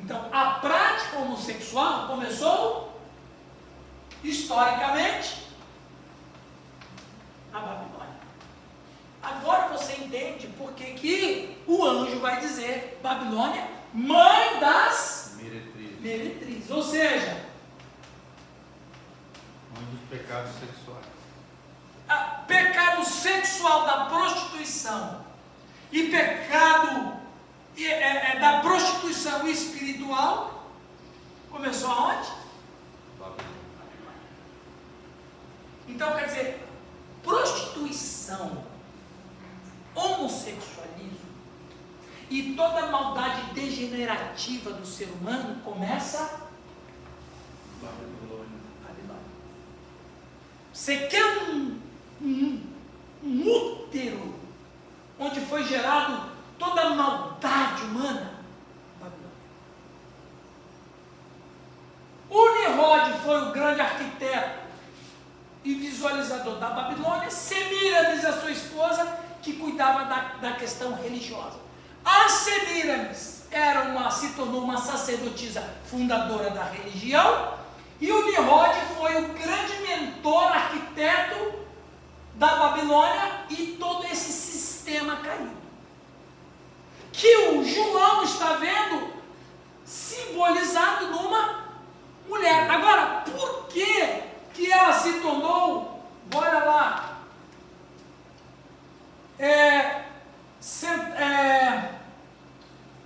Então, a prática homossexual começou, historicamente, na Babilônia. Agora você entende por que o anjo vai dizer Babilônia, mãe das meretrizes. Ou seja, mãe dos pecados sexuais. Pecado sexual da prostituição e pecado da prostituição espiritual começou aonde? Então, quer dizer, prostituição, homossexualismo e toda a maldade degenerativa do ser humano começa Babilônia. Você quer um útero onde foi gerado toda a maldade humana? Babilônia. O Nimrod foi o grande arquiteto e visualizador da Babilônia. Semíramis, a sua esposa, que cuidava da questão religiosa. A Semíramis se tornou uma sacerdotisa fundadora da religião, e o Nimrod foi o grande mentor, arquiteto da Babilônia e todo esse sistema caído. Que o João está vendo simbolizado numa mulher. Agora, por que ela se tornou, olha lá,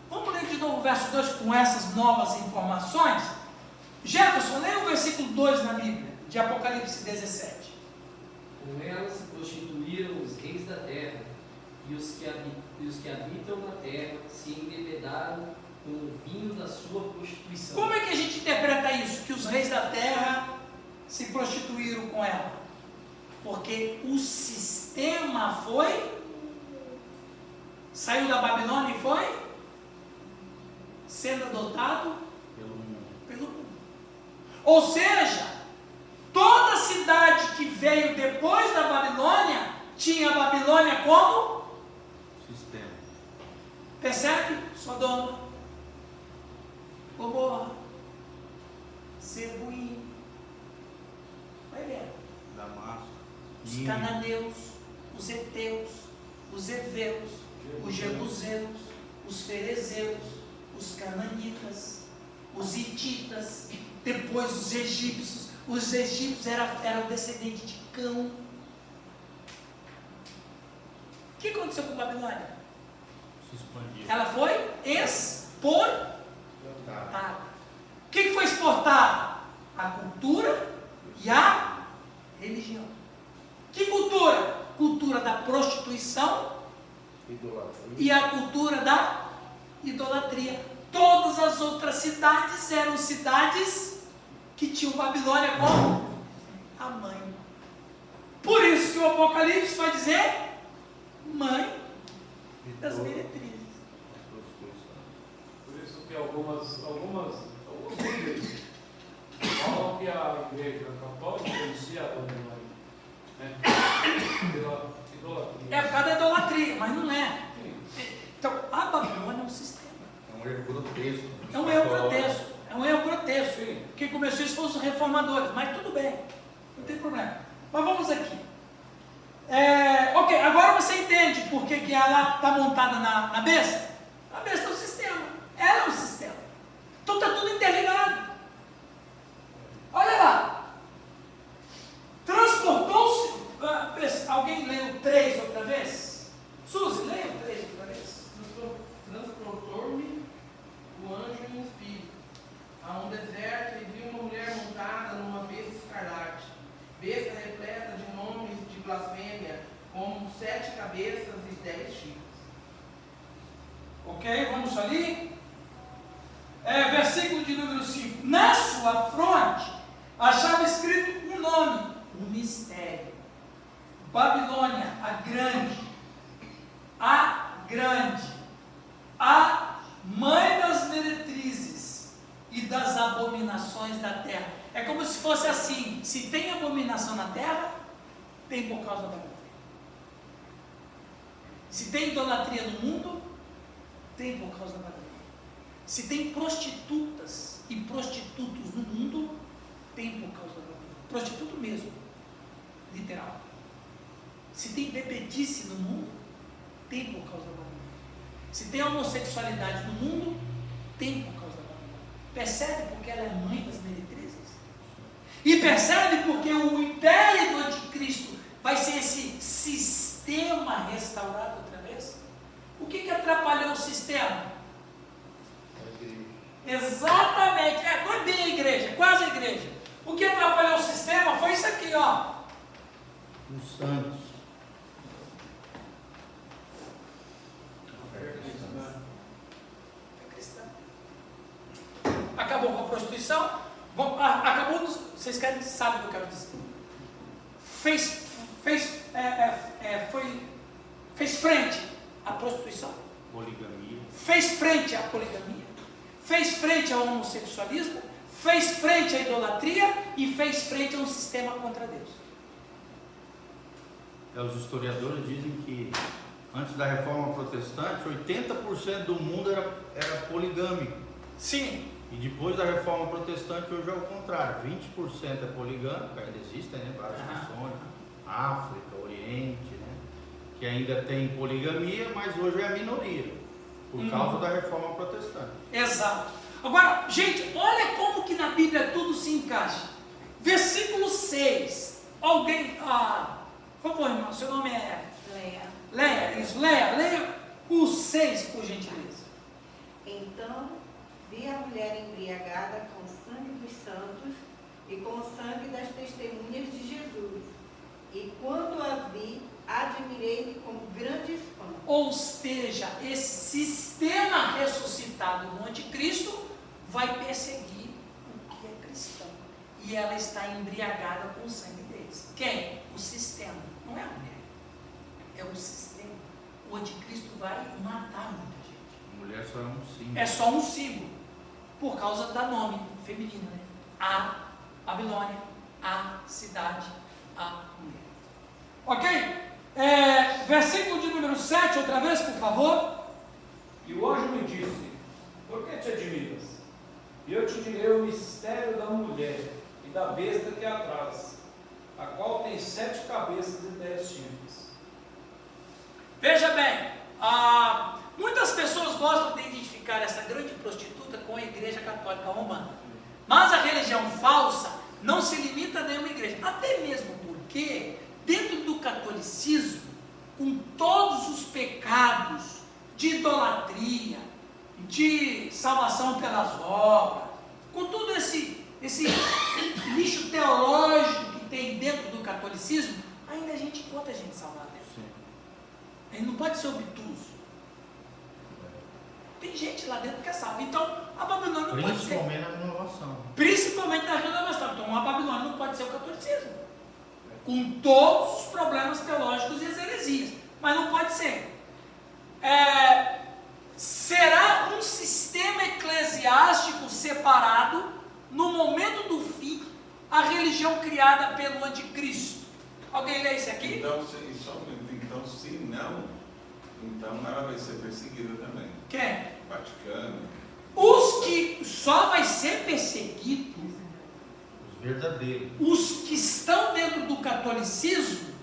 vamos ler de novo o verso 2 com essas novas informações. Jefferson, leia o versículo 2 na Bíblia, de Apocalipse 17. Com ela se prostituíram os reis da terra, e os que habitam na terra se embebedaram com o vinho da sua prostituição. Como é que a gente interpreta isso? Que os reis da terra se prostituíram com ela? Porque o sistema saiu da Babilônia e foi sendo adotado pelo mundo. Ou seja, toda cidade que veio depois da Babilônia tinha a Babilônia como sistema. Percebe? Sodoma, Gomorra, Zeboim, vai ver. Damasco. Os cananeus, os heteus, os heveus, os jebuseus, os ferezeus, os cananitas, os hititas, depois os egípcios. Os egípcios eram descendentes de Cão. O que aconteceu com Babilônia? Se expandiu. Ela foi exportada. O que foi exportado? A cultura e a religião. Que cultura? Cultura da prostituição e a cultura da idolatria. Todas as outras cidades eram cidades que tinham Babilônia como a mãe. Por isso que o Apocalipse vai dizer mãe das meretrizes. alguns líderes falam que a igreja católica inicia a Babilônia, né? Pela idolatria. É por causa da idolatria, mas não é. Sim. Então, a Babilônia é um sistema. É um erro grotesco. É um erro grotesco. É um erro grotesco. Sim. Quem começou isso foram os reformadores, mas tudo bem, não tem problema. Mas vamos aqui. Ok, agora você entende por que ela está montada na besta? A besta é um sistema. Ela é um sistema. Então está tudo interligado. Olha lá. Transportou-se. Alguém leu 3 outra vez? Suzy, leia o 3 outra vez. Transportou-me o anjo em espírito a um deserto e vi uma mulher montada numa besta escarlate, besta repleta de nomes de blasfêmia, como 7 cabeças e 10 chifres. Ok, vamos ali. Versículo de número 5. Na sua fronte achava escrito um nome, um mistério. Babilônia, a grande, a mãe das meretrizes e das abominações da terra. É como se fosse assim: se tem abominação na terra, tem por causa da Babilônia. Se tem idolatria no mundo, tem por causa da Babilônia. Se tem prostitutas e prostitutos no mundo, tem por causa da Babilônia. Prostituto mesmo, literal. Se tem bebedice no mundo, tem por causa da Babilônia. Se tem homossexualidade no mundo, tem por causa da Babilônia. Percebe porque ela é mãe das meretrizes? E percebe porque o império do anticristo vai ser esse sistema restaurado outra vez? O que atrapalhou o sistema? Exatamente, agora bem a igreja, quase a igreja. O que atrapalhou o sistema foi isso aqui, ó. Os santos. Acabou com a prostituição? Acabou, vocês sabem o que eu quero dizer. Fez frente à prostituição. Poligamia. Fez frente à poligamia. Fez frente ao homossexualismo. Fez frente à idolatria e fez frente a um sistema contra Deus. Os historiadores dizem que antes da reforma protestante, 80% do mundo era poligâmico. Sim. E depois da reforma protestante, hoje é o contrário. 20% é poligâmico, ainda existem, né, várias nações, África, Oriente, né, que ainda tem poligamia, mas hoje é a minoria, por causa da reforma protestante. Exato. Agora, gente, olha como que na Bíblia tudo se encaixa. Versículo 6. Alguém, por favor, irmão, seu nome é? Leia, isso, leia o 6, por gentileza. Então, vi a mulher embriagada com o sangue dos santos e com o sangue das testemunhas de Jesus. E quando a vi, admirei-me com grande espanto. Ou seja, esse sistema ressuscitado no anticristo vai perseguir o que é cristão. E ela está embriagada com o sangue deles. Quem? O sistema. Não é a mulher. É o sistema. O anticristo vai matar muita gente. A mulher só é um símbolo. É só um símbolo. Por causa da nome feminino, né? A Babilônia, a cidade, a mulher. Ok? Versículo de número 7, outra vez, por favor. E o anjo me disse: por que te admiras? E eu te direi o mistério da mulher e da besta que a traz, a qual tem 7 cabeças e 10 chifres. Veja bem, muitas pessoas gostam de identificar essa grande prostituta com a Igreja Católica Romana. Mas a religião falsa não se limita a nenhuma igreja. Até mesmo porque, dentro do catolicismo, com todos os pecados de idolatria, de salvação pelas obras, com todo esse lixo teológico que tem dentro do catolicismo, ainda a gente encontra a gente salvada. A gente não pode ser obtuso. Tem gente lá dentro que é salva. Então, a Babilônia não pode ser. Principalmente na renovação. Principalmente na renovação. Então, a Babilônia não pode ser o catolicismo. Com todos os problemas teológicos e as heresias. Mas não pode ser. Será um sistema eclesiástico religião criada pelo anticristo. Alguém lê isso aqui? Então, se não, então ela vai ser perseguida também. Quem? Vaticano. Os que só vai ser perseguido, Os verdadeiros. os que estão dentro do catolicismo,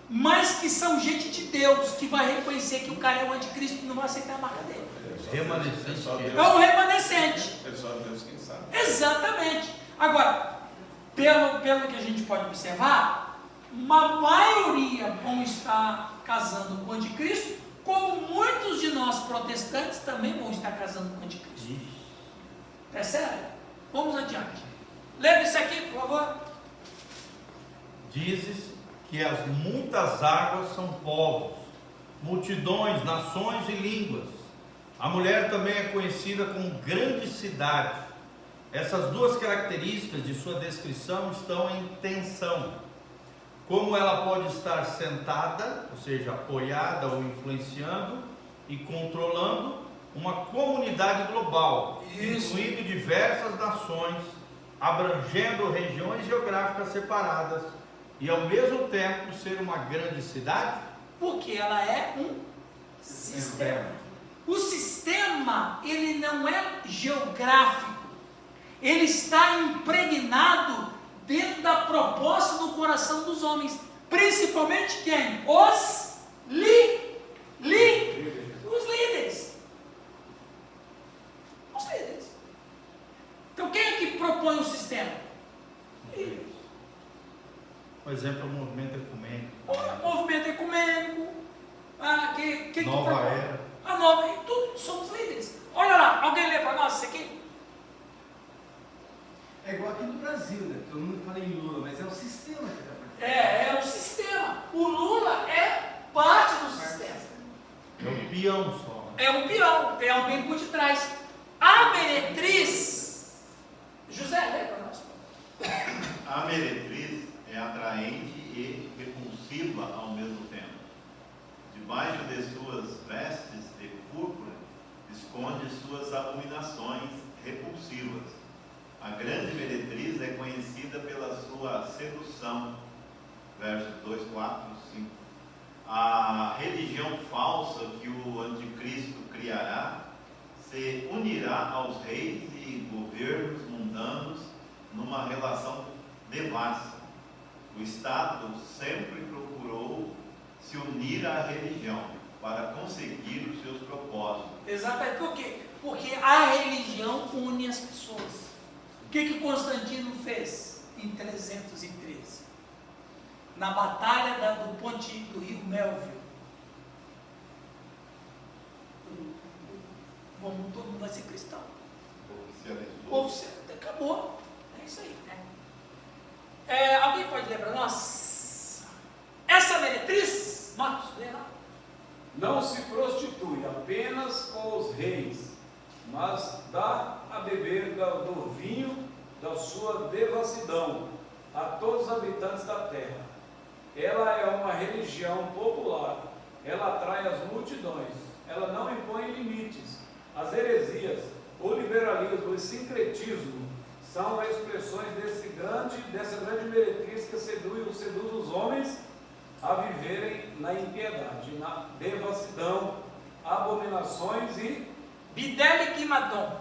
mas que são gente de Deus, que vai reconhecer que o cara é o anticristo e não vai aceitar a marca dele. Remanescente. É um remanescente. É só Deus quem sabe. Exatamente. Agora, pelo que a gente pode observar, uma maioria vão estar casando com o anticristo, como muitos de nós protestantes também vão estar casando com o anticristo. Percebe? Vamos adiante. Lembra isso aqui, por favor. Dizes que as muitas águas são povos, multidões, nações e línguas. A mulher também é conhecida como grande cidade. Essas duas características de sua descrição estão em tensão. Como ela pode estar sentada, ou seja, apoiada ou influenciando e controlando uma comunidade global, incluindo diversas nações, abrangendo regiões geográficas separadas, e ao mesmo tempo ser uma grande cidade? Porque ela é um sistema. O sistema, ele não é geográfico. Ele está impregnado dentro da proposta do coração dos homens. Principalmente quem? Os líderes. Os líderes. Os líderes. Então quem é que propõe o sistema? Líderes. Por exemplo, o movimento ecumênico. O movimento ecumênico. Nova Era. A nova, e tudo, somos líderes. Olha lá, alguém lê para nós isso aqui? É igual aqui no Brasil, né? Todo mundo fala em Lula, mas é o sistema que está por trás. É o sistema. O Lula é parte do sistema. É um peão só. É um peão, tem alguém por detrás. A meretriz. José, lê para nós. A meretriz é atraente e repulsiva ao mesmo tempo. Debaixo de suas vestes de púrpura, esconde suas abominações repulsivas. A grande meretriz é conhecida pela sua sedução. Versos 2, 4, 5. A religião falsa que o anticristo criará se unirá aos reis e governos mundanos numa relação devassa. O Estado sempre procurou se unir à religião para conseguir os seus propósitos. Exatamente. Por quê? Porque a religião une as pessoas. O que Constantino fez em 313? Na batalha do ponte do rio Melville. Todo mundo vai ser cristão. Acabou. É isso aí, né? Alguém pode ler para nós? Essa meretriz, Marcos, lê lá. Não se prostitui apenas com os reis, mas dá a beber do vinho da sua devassidão a todos os habitantes da terra. Ela é uma religião popular, ela atrai as multidões, ela não impõe limites. As heresias, o liberalismo e o sincretismo são expressões dessa grande meretriz que seduz os homens a viverem na impiedade, na devassidão, abominações e Bideligimaton.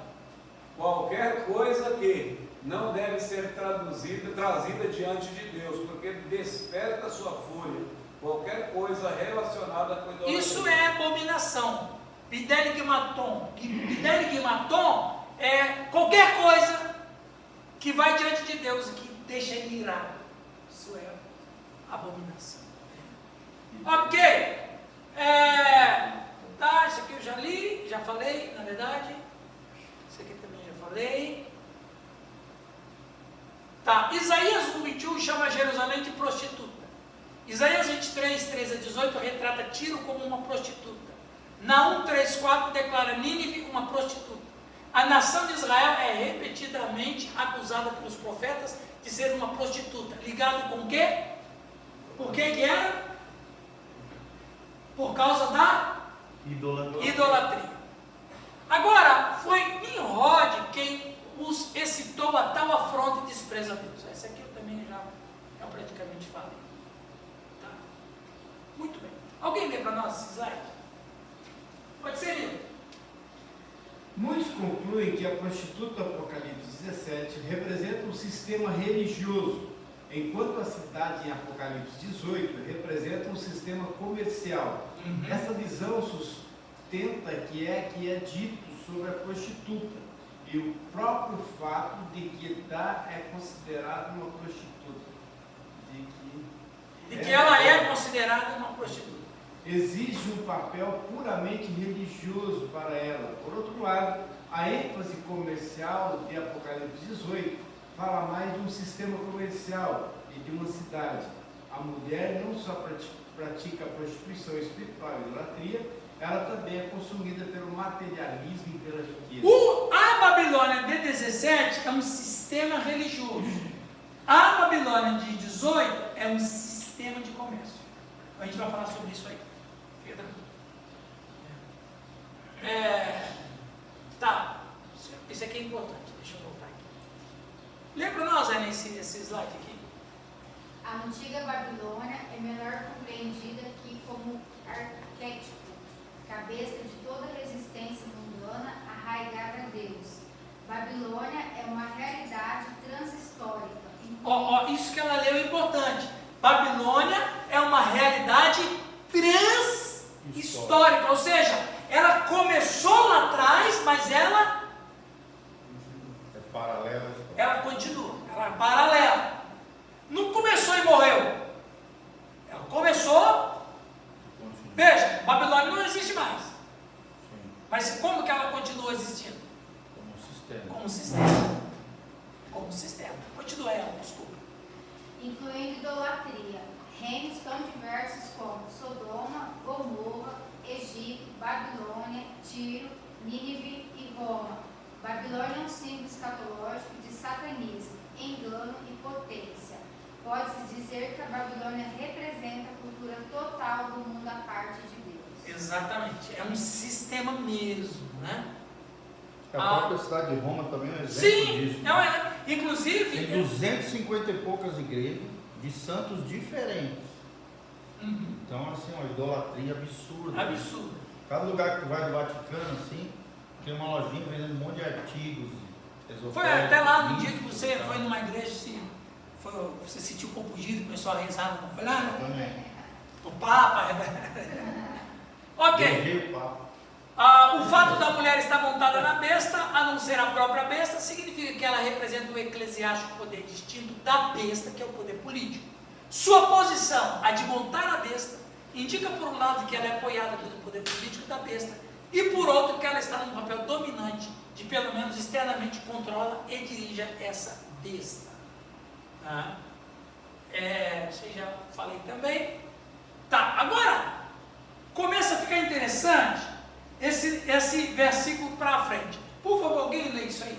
qualquer coisa que não deve ser trazida diante de Deus, porque desperta a sua fúria. Qualquer coisa relacionada com idolatria. Isso é abominação. Bideligimaton. Bideligimaton é qualquer coisa que vai diante de Deus e que deixa ele irado. Isso é abominação. Ok. Tá, isso aqui eu já li, já falei, na verdade. Isso aqui também já falei. Tá, Isaías 1:21 chama Jerusalém de prostituta. Isaías 23, 13 a 18 retrata Tiro como uma prostituta. Naum 3:4 declara Nínive uma prostituta. A nação de Israel é repetidamente acusada pelos profetas de ser uma prostituta. Ligado com o quê? Por que era? Por causa da idolatria. Agora, foi Nimrod quem os excitou a tal afronta e desprezo a Deus. Esse aqui eu também já próximo slide. Pode ser, Nilo. Muitos concluem que a prostituta do Apocalipse 17 representa um sistema religioso, enquanto a cidade em Apocalipse 18 representa um sistema comercial. Essa visão sustenta que é dito sobre a prostituta e o próprio fato de que é considerada uma prostituta. De que ela é considerada uma prostituta. Exige um papel puramente religioso para ela. Por outro lado, a ênfase comercial de Apocalipse 18 fala mais de um sistema comercial e de uma cidade. A mulher não só pratica prostituição espiritual e idolatria, ela também é consumida pelo materialismo e pela riqueza. A Babilônia de 17 é um sistema religioso. A Babilônia de 18 é um sistema de comércio. A gente vai falar sobre isso aí. Fica tranquilo. Tá. Isso aqui é importante. Deixa eu voltar aqui. Lembra nós, Ana, esse slide aqui? A antiga Babilônia é melhor compreendida aqui como arquétipo, cabeça de toda resistência mundana arraigada a Deus. Babilônia é uma realidade transhistórica. Isso que ela leu é importante. Babilônia é uma realidade transhistórica, ou seja, ela começou lá atrás, mas ela É paralela. ela continua, ela é paralela. Não começou e morreu. Ela começou. Veja, Babilônia não existe mais. Mas como que ela continua existindo? Como sistema. Como sistema. Como sistema. Continua ela, desculpa. Incluindo idolatria, reinos tão diversos como Sodoma, Gomorra, Egito, Babilônia, Tiro, Nínive e Roma. Babilônia é um símbolo escatológico de satanismo, engano e potência. Pode-se dizer que a Babilônia representa a cultura total do mundo à parte de Deus. Exatamente, é um sistema mesmo, né? A própria cidade de Roma também é um exemplo disso. Não é, inclusive... Tem 250 e poucas igrejas de santos diferentes. Então, assim, uma idolatria absurda. Absurda. Cada lugar que tu vai do Vaticano, assim, tem uma lojinha vendendo um monte de artigos esotéricos. Foi até lá no dia que você foi numa igreja, você se sentiu compungido, começou a rezar, não foi lá? Também. O Papa. Ok. Beijei o Papa. O fato da mulher estar montada na besta, a não ser a própria besta, significa que ela representa o eclesiástico poder distinto da besta, que é o poder político. Sua posição, a de montar a besta, indica por um lado que ela é apoiada pelo poder político da besta, e por outro que ela está num papel dominante, de pelo menos externamente controla e dirija essa besta. Isso já falei também. Tá, agora começa a ficar interessante esse versículo para frente. Por favor, alguém lê isso aí.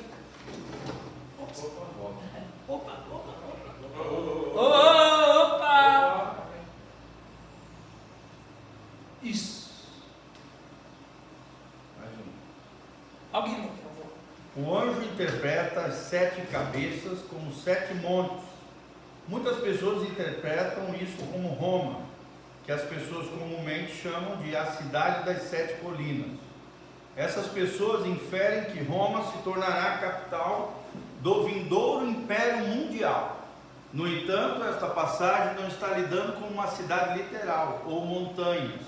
Opa. Isso. Mais um. Alguém lê, por favor. O anjo interpreta as 7 cabeças como 7 montes. Muitas pessoas interpretam isso como Roma, que as pessoas comumente chamam de a cidade das 7 colinas. Essas pessoas inferem que Roma se tornará a capital do vindouro império mundial. No entanto, esta passagem não está lidando com uma cidade literal ou montanhas,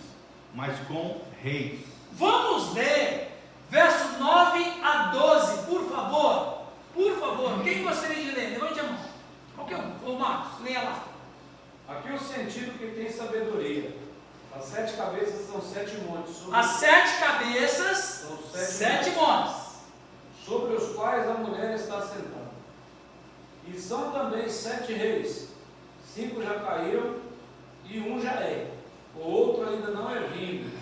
mas com reis. Vamos ler versos 9 a 12, por favor. Por favor, quem gostaria de ler? Levante a mão. Qualquer um. Ô Marcos, leia lá. Aqui o sentido que tem sabedoria. As 7 cabeças são 7 montes. As 7 cabeças são 7 montes, sobre os quais a mulher está sentada. E são também 7 reis. 5 já caíram e um já é. O outro ainda não é vindo.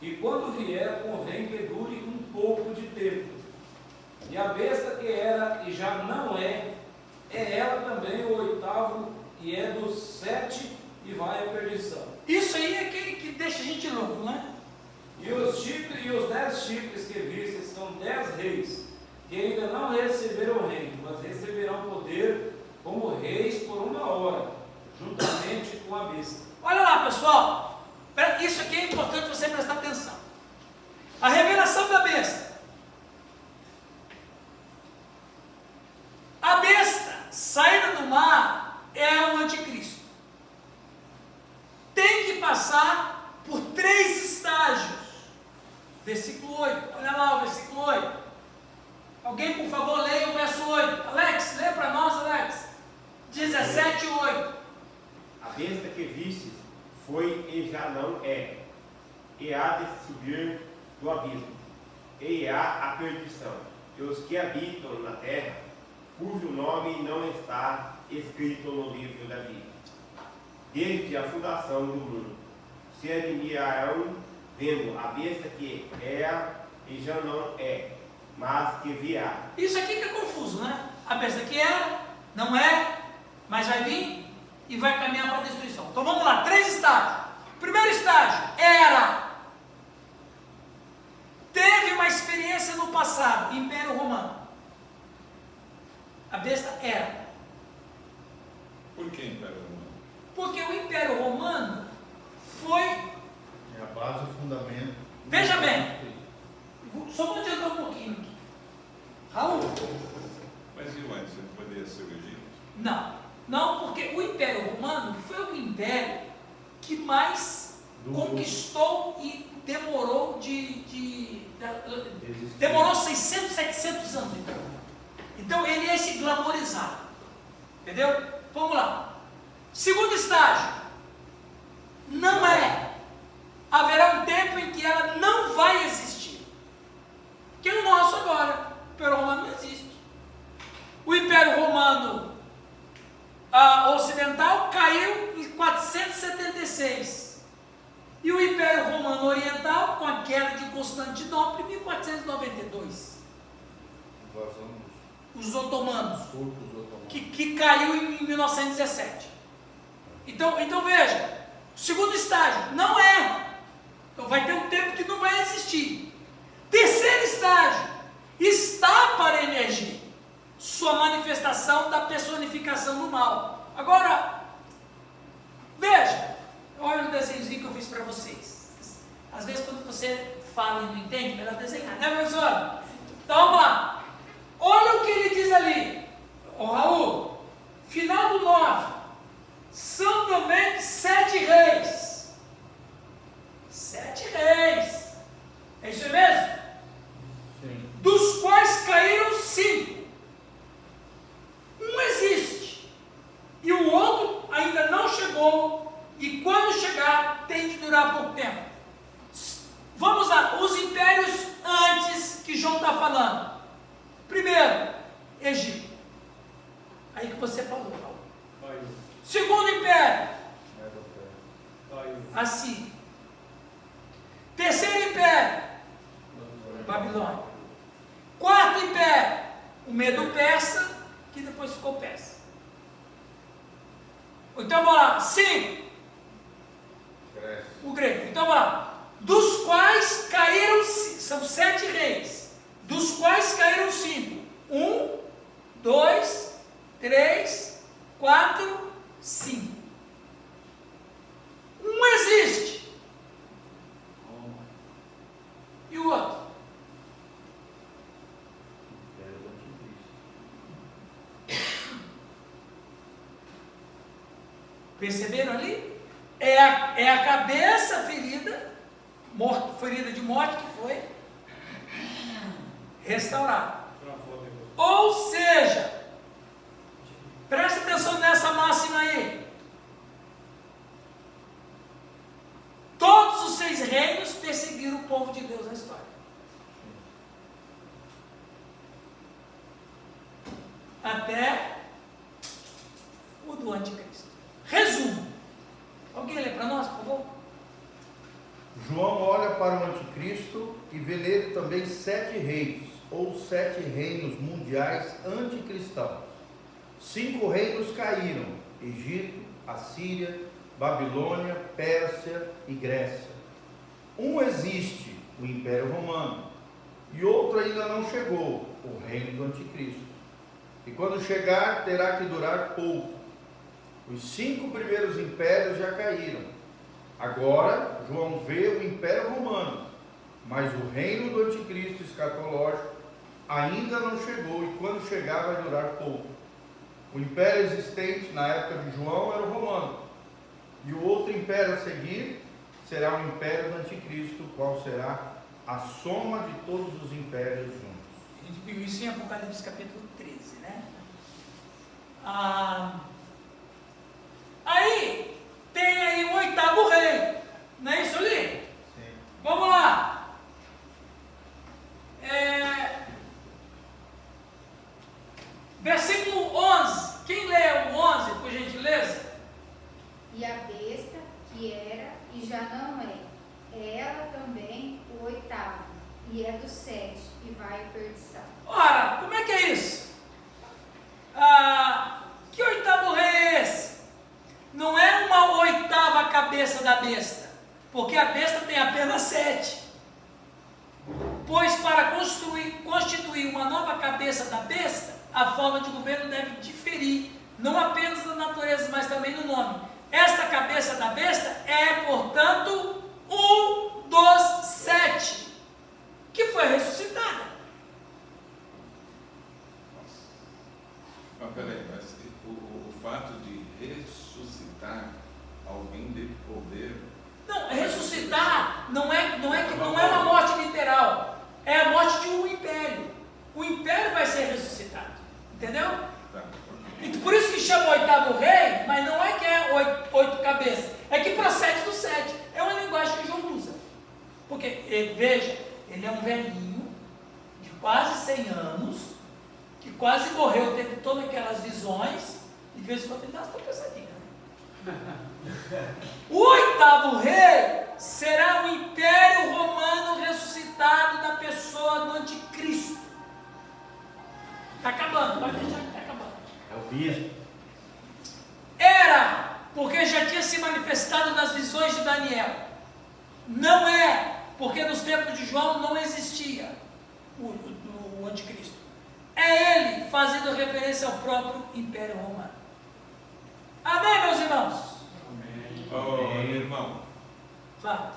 E quando vier, convém que dure um pouco de tempo. E a besta que era e já não é ela também o 8º, e é dos 7 e vai à perdição. Isso aí é que deixa a gente louco, né? E os 10 chifres que viste são 10 reis, que ainda não receberam o reino, mas receberão poder como reis por 1 hora, juntamente com a besta. Olha lá, pessoal. Isso aqui é importante você prestar atenção. A revelação da besta. A besta, saída do mar, é o anticristo. Tem que passar por 3 estágios. Versículo 8. Olha lá o versículo 8. Alguém, por favor, leia o verso 8. Alex, lê para nós, Alex. 17, 8. A besta que vistes foi e já não é, e há de subir do abismo, e há a perdição, e os que habitam na terra, cujo nome não está escrito no livro da vida. Desde a fundação do mundo, se admirarão vendo a besta que é e já não é, mas que virá. Isso aqui que é confuso, né? A besta que era, não é, mas vai vir e vai caminhar para a destruição. Então vamos lá, 3 estágios. Primeiro estágio, era. Teve uma experiência no passado, Império Romano. A besta era. Por que Império Romano? Porque o Império Romano foi... É a base, o fundamento. Veja bem, só vou adiantar um pouquinho aqui. Raul? Mas e o antes? Ele poderia ser o Egito? Não, porque o Império Romano foi o império que mais conquistou e demorou demorou 600, 700 anos. Então ele é esse glamorizado. Entendeu? Vamos lá. Segundo estágio. Não é. Haverá um tempo em que ela não vai existir. Que é o nosso agora. O Império Romano não existe. O Império Romano ocidental caiu em 476. E o Império Romano Oriental, com a queda de Constantinopla, em 1492. Os otomanos, que caiu em 1917. Então veja, segundo estágio, não é. Então vai ter um tempo que não vai existir. Terceiro estágio, está para emergir sua manifestação da personificação do mal. Agora, veja, olha o desenhozinho que eu fiz para vocês. Às vezes quando você fala e não entende, melhor desenhar, né, professor? Então vamos lá. Olha o que ele diz ali. Raul, final do 9. São também 7 reis. 7 reis. É isso mesmo? Sim. Dos quais caíram 5. Um existe. E o outro ainda não chegou. E quando chegar, tem de durar pouco tempo. Vamos lá. Os impérios antes que João está falando. Primeiro, Egito. Aí que você falou, Paulo. Segundo império, Assíria. Terceiro império, Babilônia. Quarto império, o Medo-Persa, que depois ficou persa. Então vamos lá. 5, o grego. Então vamos lá. Dos quais caíram, são 7 reis, dos quais caíram 5. 1, 2, 3, 4, 5. Um existe. E o outro? Perceberam ali? É a cabeça ferida, ferida de morte, que foi restaurada. Ou seja, presta atenção nessa máxima aí. Todos os 6 reinos perseguiram o povo de Deus na história. Até o do anticristo. Resumo. Alguém lê para nós, por favor? João olha para o anticristo e vê nele também 7 reis, ou 7 reinos mundiais anticristãos. 5 reinos caíram: Egito, Assíria, Babilônia, Pérsia e Grécia. Um existe, o Império Romano, e outro ainda não chegou, o reino do anticristo. E quando chegar, terá que durar pouco. Os 5 primeiros impérios já caíram. Agora, João vê o Império Romano, mas o reino do anticristo escatológico ainda não chegou, e quando chegar vai durar pouco. O império existente na época de João era o romano, e o outro império a seguir será o império do anticristo, qual será a soma de todos os impérios juntos. A gente viu isso em Apocalipse capítulo 13, né? Aí, tem aí o 8º rei, não é isso ali? Sim. Vamos lá. Versículo 11. Quem lê o 11, por gentileza? E a besta, que era e já não é ela também o 8º, e é do 7, e vai à perdição. Ora, como é que é isso? Que 8º rei é esse? Não é uma 8ª cabeça da besta, porque a besta tem apenas 7. Pois para constituir uma nova cabeça da besta, a forma de governo deve diferir, não apenas na natureza, mas também no nome. Esta cabeça da besta é, portanto, um dos 7, que foi ressuscitada. Mas peraí, mas o fato de ressuscitar alguém de poder. Não, ressuscitar não é uma morte literal, é a morte de um império. O império vai ser ressuscitado, entendeu? Tá. E por isso que chama 8º rei, mas não é que é 8 cabeças, é que procede do 7. É uma linguagem que João usa. Porque, veja, ele é um velhinho de quase 100 anos, que quase morreu, teve todas aquelas visões, e de vez em quando ele dá uma pensadinha. O 8º rei será o Império Romano ressuscitado da pessoa do anticristo. Está acabando, vai fechar que está acabando. É o bispo. Era, porque já tinha se manifestado nas visões de Daniel. Não é, porque nos tempos de João não existia o anticristo. É ele fazendo referência ao próprio Império Romano. Amém, meus irmãos? Ô, irmão, Fala.